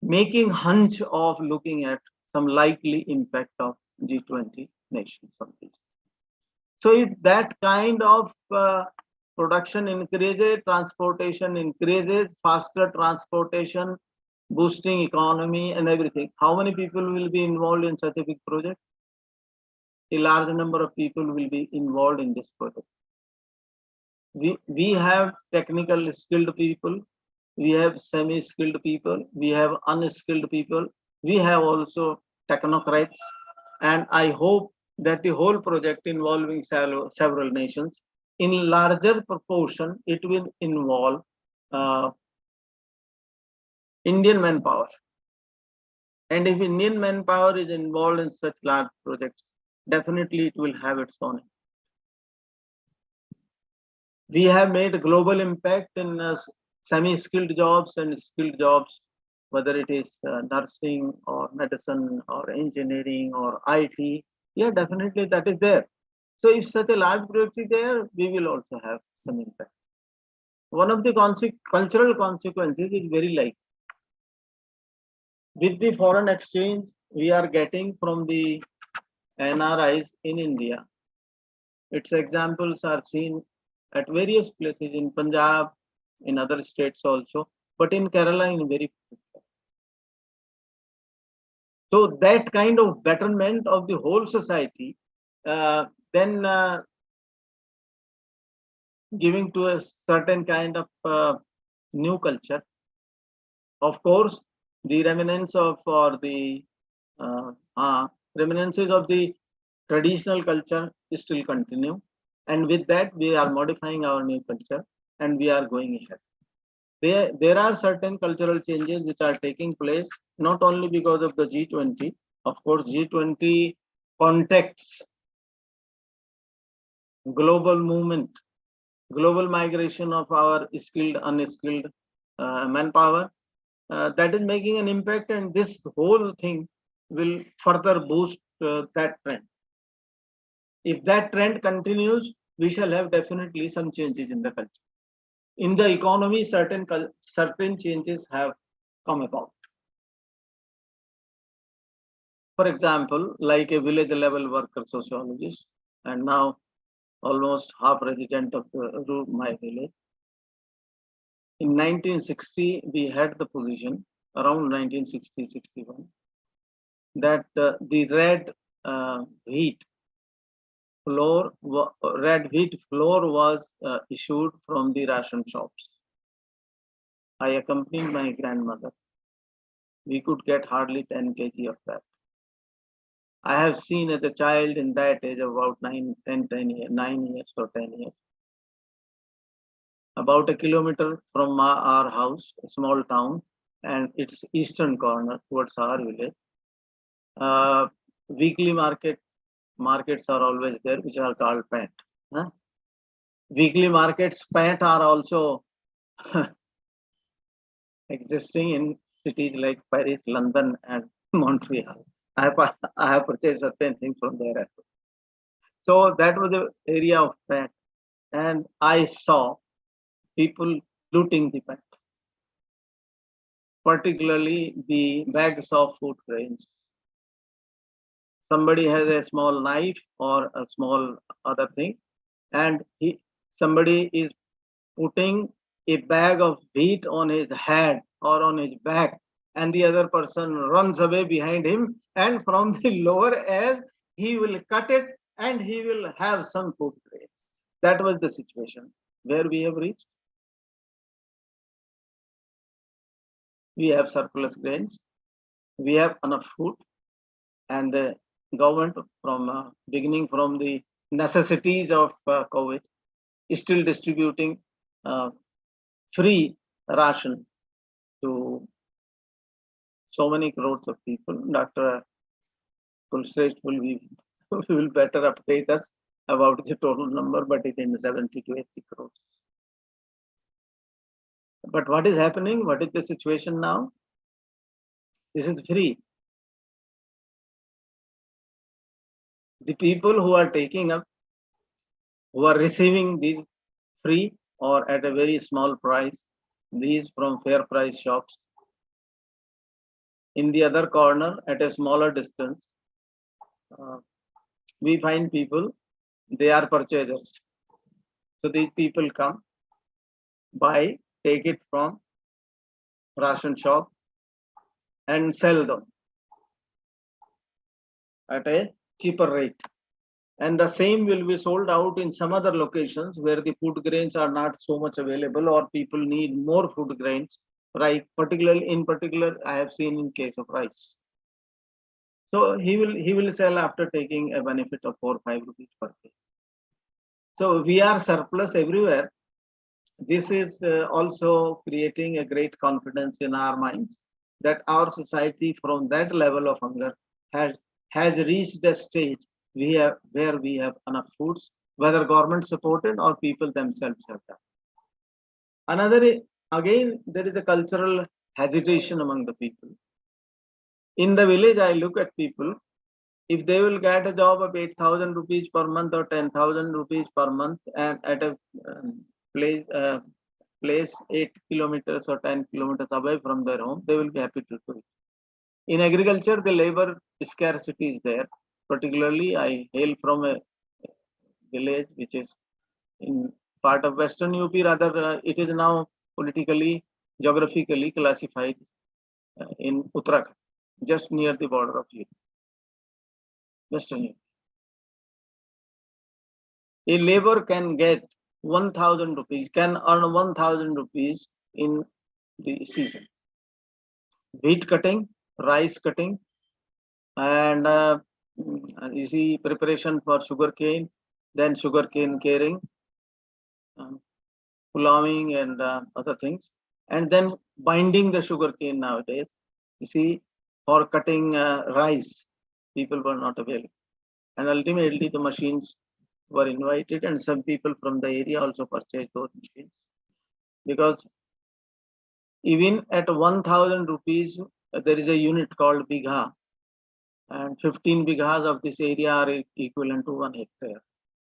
making hunch of looking at some likely impact of G20 nations on this. So if that kind of production increases, transportation increases, faster transportation, boosting economy and everything, how many people will be involved in such a big project? A large number of people will be involved in this project. We have technical skilled people, we have semi-skilled people, we have unskilled people, we have also technocrats, and I hope that the whole project involving several nations, in larger proportion, it will involve Indian manpower. And if Indian manpower is involved in such large projects, definitely it will have its own. We have made a global impact in semi-skilled jobs and skilled jobs, whether it is nursing or medicine or engineering or IT. Yeah, definitely that is there. So if such a large project is there, we will also have some impact. One of the cultural consequences is very likely. With the foreign exchange we are getting from the NRIs in India, its examples are seen at various places in Punjab, in other states also, but in Kerala in very few. So that kind of betterment of the whole society, then giving to a certain kind of new culture. Of course, the remnants of, or the reminiscences of the traditional culture still continue, and with that we are modifying our new culture and we are going ahead. There are certain cultural changes which are taking place, not only because of the G20. Of course, G20 contexts global movement, global migration of our skilled, unskilled manpower, that is making an impact, and this whole thing will further boost that trend. If that trend continues, we shall have definitely some changes in the culture. In the economy, certain changes have come about. For example, like a village level worker sociologist, and now almost half resident of my village. In 1960, we had the position, around 1960-61, that the red wheat flour was issued from the ration shops. I accompanied my grandmother. We could get hardly 10 kg of that. I have seen as a child in that age, about 9 years or 10 years. about a kilometer from our house, a small town, and its eastern corner towards our village. Weekly markets are always there, which are called pant. Huh? Weekly markets, pant, are also existing in cities like Paris, London, and Montreal. I have purchased certain things from there as well. So that was the area of pant, and I saw people looting the pant, particularly the bags of food grains. Somebody has a small knife or a small other thing, and somebody is putting a bag of wheat on his head or on his back, and the other person runs away behind him, and from the lower edge he will cut it and he will have some food grains. That was the situation where we have reached. We have surplus grains, we have enough food, and the government, from beginning from the necessities of COVID, is still distributing free ration to so many crores of people. Dr. Kulshrestha will better update us about the total number, but it is in 70 to 80 crores. But what is happening? What is the situation now? This is free. The people who are taking up, who are receiving these free or at a very small price, these from fair price shops. In the other corner, at a smaller distance, we find people, they are purchasers. So these people come, buy, take it from ration shop and sell them at a cheaper rate. And the same will be sold out in some other locations where the food grains are not so much available, or people need more food grains, right? In particular, I have seen in case of rice. So he will sell after taking a benefit of 4 or 5 rupees per day. So we are surplus everywhere. This is also creating a great confidence in our minds that our society, from that level of hunger, has reached a stage where we have enough foods, whether government supported or people themselves have done. Another, again, there is a cultural hesitation among the people. In the village, I look at people, if they will get a job of 8,000 rupees per month or 10,000 rupees per month, and at a place 8 kilometers or 10 kilometers away from their home, they will be happy to do it. In agriculture, the labor scarcity is there. Particularly, I hail from a village which is in part of Western UP. Rather, it is now politically, geographically classified in Uttarakhand, just near the border of UP. Western UP. A labor can get 1,000 rupees, can earn 1,000 rupees in the season. Wheat cutting, rice cutting, and you see preparation for sugarcane, then sugarcane caring, ploughing and other things, and then binding the sugarcane nowadays. You see, for cutting rice, people were not available. And ultimately the machines were invited, and some people from the area also purchased those machines. Because even at 1,000 rupees, there is a unit called bigha, and 15 bighas of this area are equivalent to 1 hectare.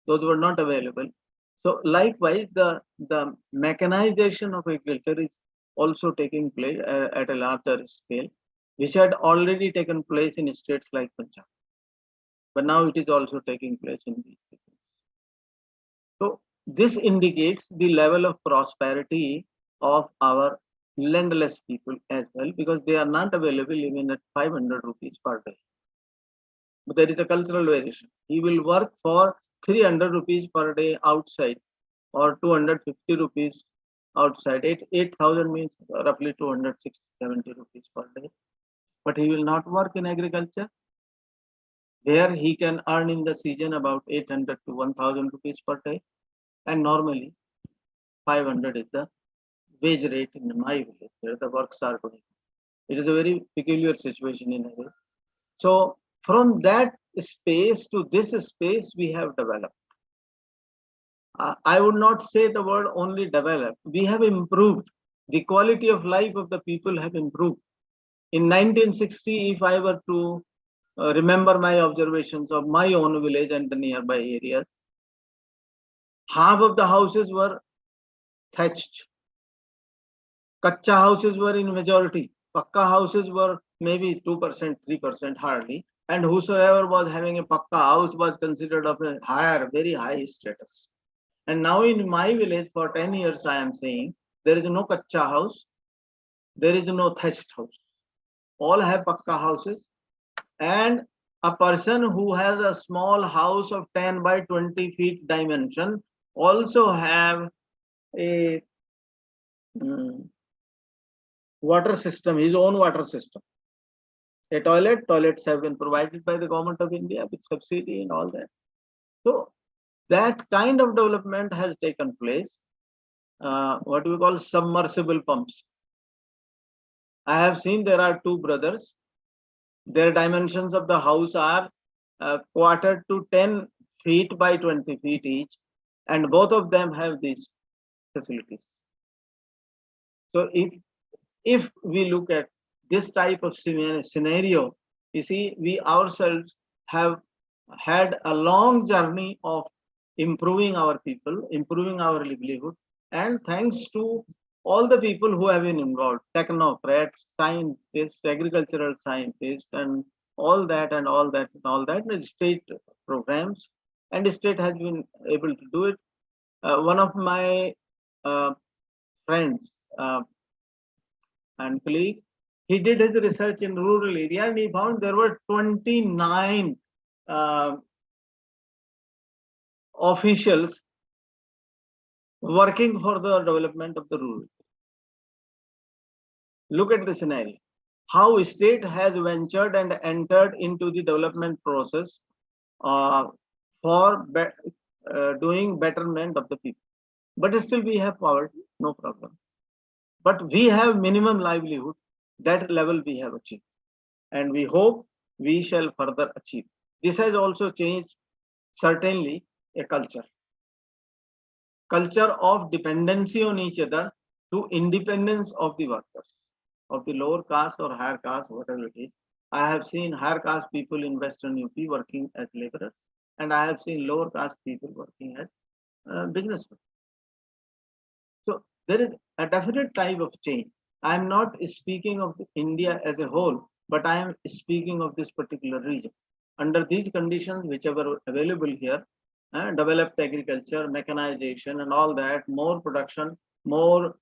Those were not available. So likewise, the mechanization of agriculture is also taking place at a larger scale, which had already taken place in states like Punjab. But now it is also taking place in these states. So this indicates the level of prosperity of our landless people as well, because they are not available even at 500 rupees per day. But there is a cultural variation. He will work for 300 rupees per day outside, or 250 rupees outside. 8,000 means roughly 260-70 rupees per day. But he will not work in agriculture, where he can earn in the season about 800 to 1,000 rupees per day. And normally, 500 is the wage rate in my village where the works are doing. It is a very peculiar situation in a way. So from that space to this space we have developed. I would not say the word only developed. We have improved. The quality of life of the people have improved. In 1960, if I were to remember my observations of my own village and the nearby areas, half of the houses were thatched. Kacha houses were in majority. Pakka houses were maybe 2%, 3% hardly. And whosoever was having a Pakka house was considered of a higher, very high status. And now in my village for 10 years, I am saying, there is no Kacha house. There is no thatched house. All have Pakka houses. And a person who has a small house of 10 by 20 feet dimension also have a water system, his own water system. A toilets have been provided by the government of India with subsidy and all that. So that kind of development has taken place. What we call submersible pumps. I have seen there are two brothers. Their dimensions of the house are quarter to 10 feet by 20 feet each, and both of them have these facilities. So if we look at this type of scenario, you see, we ourselves have had a long journey of improving our people, improving our livelihood, and thanks to all the people who have been involved, technocrats, scientists, agricultural scientists, and all that, and state programs, and the state has been able to do it. One of my friends and colleague, he did his research in rural area and he found there were 29 officials working for the development of the rural. Look at the scenario. How state has ventured and entered into the development process for doing betterment of the people. But still we have poverty, no problem. But we have minimum livelihood, that level we have achieved. And we hope we shall further achieve. This has also changed certainly a culture. Culture of dependency on each other to independence of the workers, of the lower caste or higher caste, whatever it is. I have seen higher caste people in Western UP working as laborers, and I have seen lower caste people working as businessmen. So there is a definite type of change. I am not speaking of India as a whole, but I am speaking of this particular region. Under these conditions, whichever are available here, developed agriculture, mechanization and all that, more production, more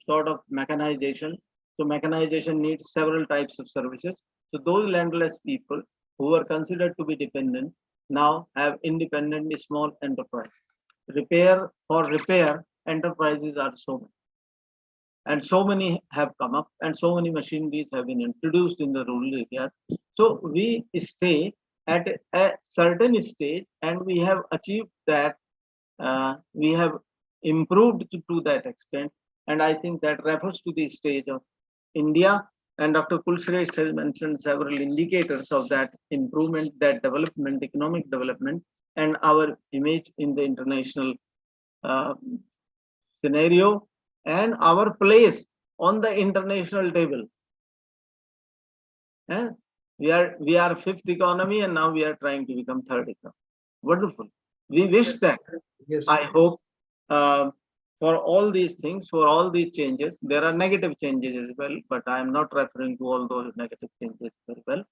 sort of mechanization. So mechanization needs several types of services. So those landless people who were considered to be dependent now have independent small enterprise. Repair enterprises are so many. And so many have come up and so many machineries have been introduced in the rural areas. So we stay at a certain stage and we have achieved that, we have improved to that extent. And I think that refers to the stage of India. And Dr. Kulshrestha has mentioned several indicators of that improvement, that development, economic development, and our image in the international scenario and our place on the international table. We are fifth economy and now we are trying to become third economy. Wonderful. We wish that. Yes. I hope for all these things, for all these changes, there are negative changes as well, but I am not referring to all those negative changes very well.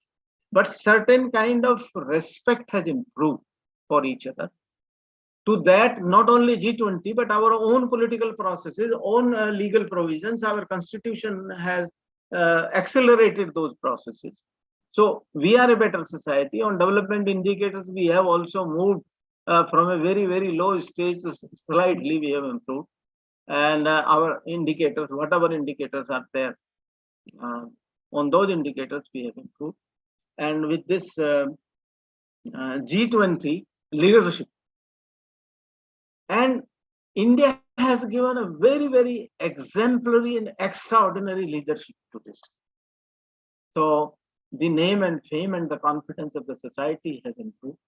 But certain kind of respect has improved for each other. To that, not only G20, but our own political processes, own legal provisions, our constitution has accelerated those processes. So we are a better society. On development indicators, we have also moved from a very, very low stage to slightly we have improved. And our indicators, whatever indicators are there, on those indicators we have improved. And with this G20 leadership, and India has given a very, very exemplary and extraordinary leadership to this. So the name and fame and the confidence of the society has improved.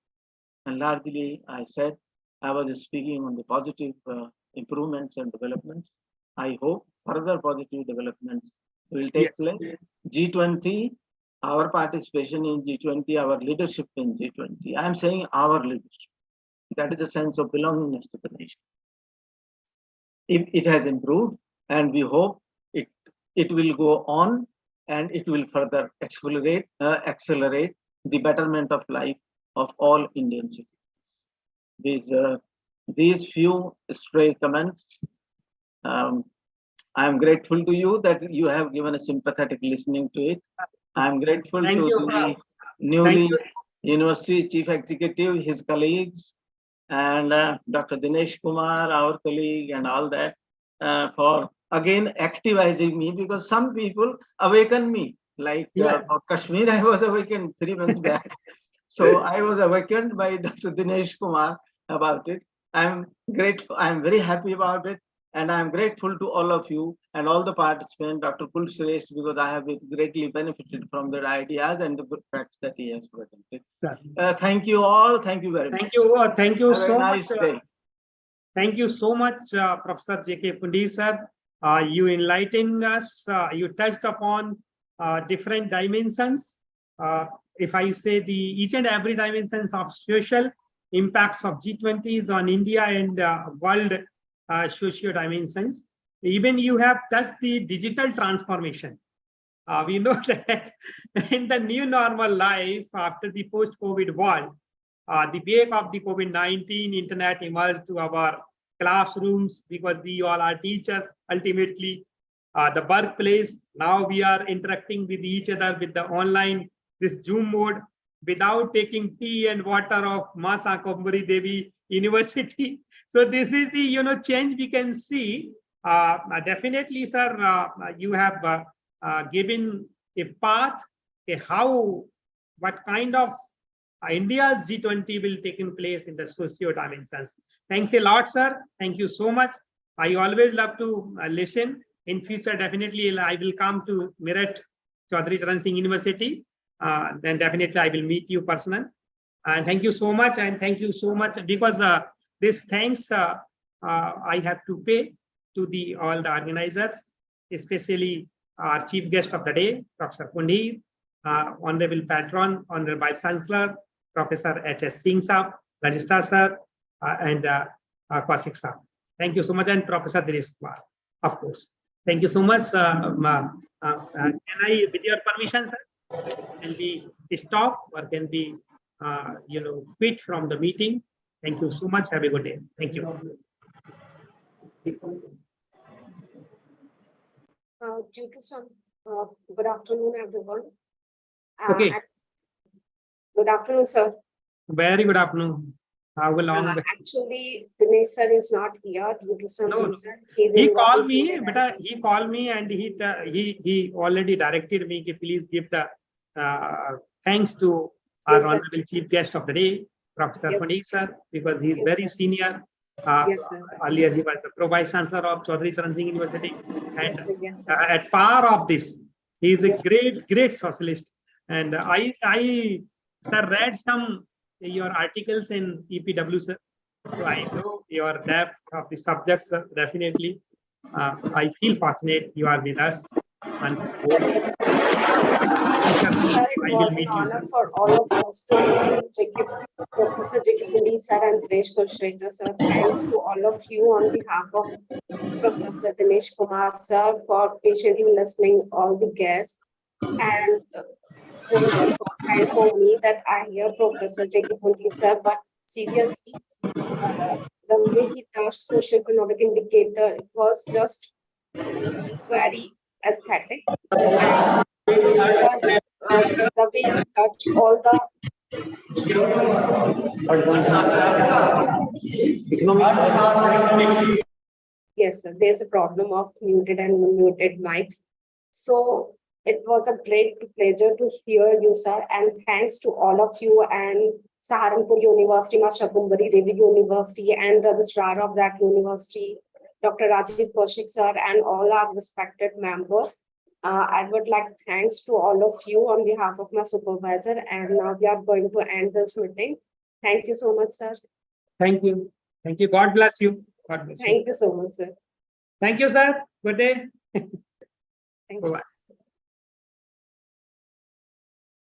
And largely, I said, I was speaking on the positive improvements and developments. I hope further positive developments will take place. G20, our participation in G20, our leadership in G20. I am saying our leadership. That is the sense of belongingness to the nation. If it has improved, and we hope it will go on, and it will further accelerate the betterment of life of all Indian citizens. These few stray comments. I am grateful to you that you have given a sympathetic listening to it. I am grateful to the newly University Chief Executive, his colleagues, and Dr. Dinesh Kumar, our colleague, and all that, for again activizing me, because some people awaken me. Like for Kashmir, I was awakened 3 months back. So I was awakened by Dr. Dinesh Kumar about it. I'm grateful. I'm very happy about it. And I'm grateful to all of you and all the participants, Dr. Kulshrestha, because I have greatly benefited from their ideas and the good facts that he has presented. Thank you all. Thank you very much. Thank you have so a nice much. Day. Thank you so much, Professor J.K. Pundi, sir. You enlightened us. You touched upon different dimensions. If I say each and every dimensions of social impacts of G20s on India and world socio dimensions. Even you have touched the digital transformation. We know that in the new normal life after the post-COVID world, the wake of the COVID-19, internet emerged to our classrooms because we all are teachers ultimately. The workplace, now we are interacting with each other with the online, this Zoom mode, without taking tea and water of Masa Kumbari Devi University. So this is the change we can see. Definitely, sir, you have given a path, what kind of India's G20 will take in place in the socio dimensions. Thanks a lot, sir. Thank you so much. I always love to listen. In future, definitely I will come to Meerut Chaudhary Charan Singh University. Then definitely I will meet you personally. And thank you so much. And thank you so much, because this thanks I have to pay to all the organizers, especially our chief guest of the day, Professor Pundi, Honorable Patron, Honorable Vice Chancellor, Professor H.S. Singh Sahab, Registrar Sir, and Kaushik Sahab. Thank you so much, and Professor Dinesh Kumar, of course. Thank you so much. Can I, with your permission, sir, can we stop or can we, quit from the meeting? Thank you so much. Have a good day. Thank you. Due to some, good afternoon, everyone. Okay. Good afternoon, sir. Very good afternoon. How long? Actually, Dinesh sir is not here due to some reason. He called me, but he called me and he already directed me to please give the thanks to our honorable chief guest of the day, Professor Pundi sir, because he is very senior. Earlier he was the Pro-Vice Chancellor of Chaudhary Charan Singh University, and at par of this, he is a great socialist. And I sir, read some your articles in EPW, sir. So I know your depth of the subjects, sir, definitely. I feel fortunate you are with us on this board. Sir, it was an honor for all of us to listen to Professor J.K. Pundi sir and Dinesh Kulshrestha sir. Thanks to all of you on behalf of Professor Dinesh Kumar sir for patiently listening all the guests. And this is the first time for me that I hear Professor J.K. Pundi sir, but seriously, the way he touched socio-economic indicator, it was just very aesthetic. And the way you touch all the yes, sir, there's a problem of muted and unmuted mics. So it was a great pleasure to hear you, sir, and thanks to all of you and Saharanpur University, Ma Shakumbari Devi University, and Registrar of that university, Dr. Rajiv Kaushik sir, and all our respected members. I would like to thanks to all of you on behalf of my supervisor, and now we are going to end this meeting. Thank you so much, sir. Thank you. Thank you. God bless you. God bless you. Thank you so much, sir. Thank you, sir. Good day. Thank you. Bye-bye.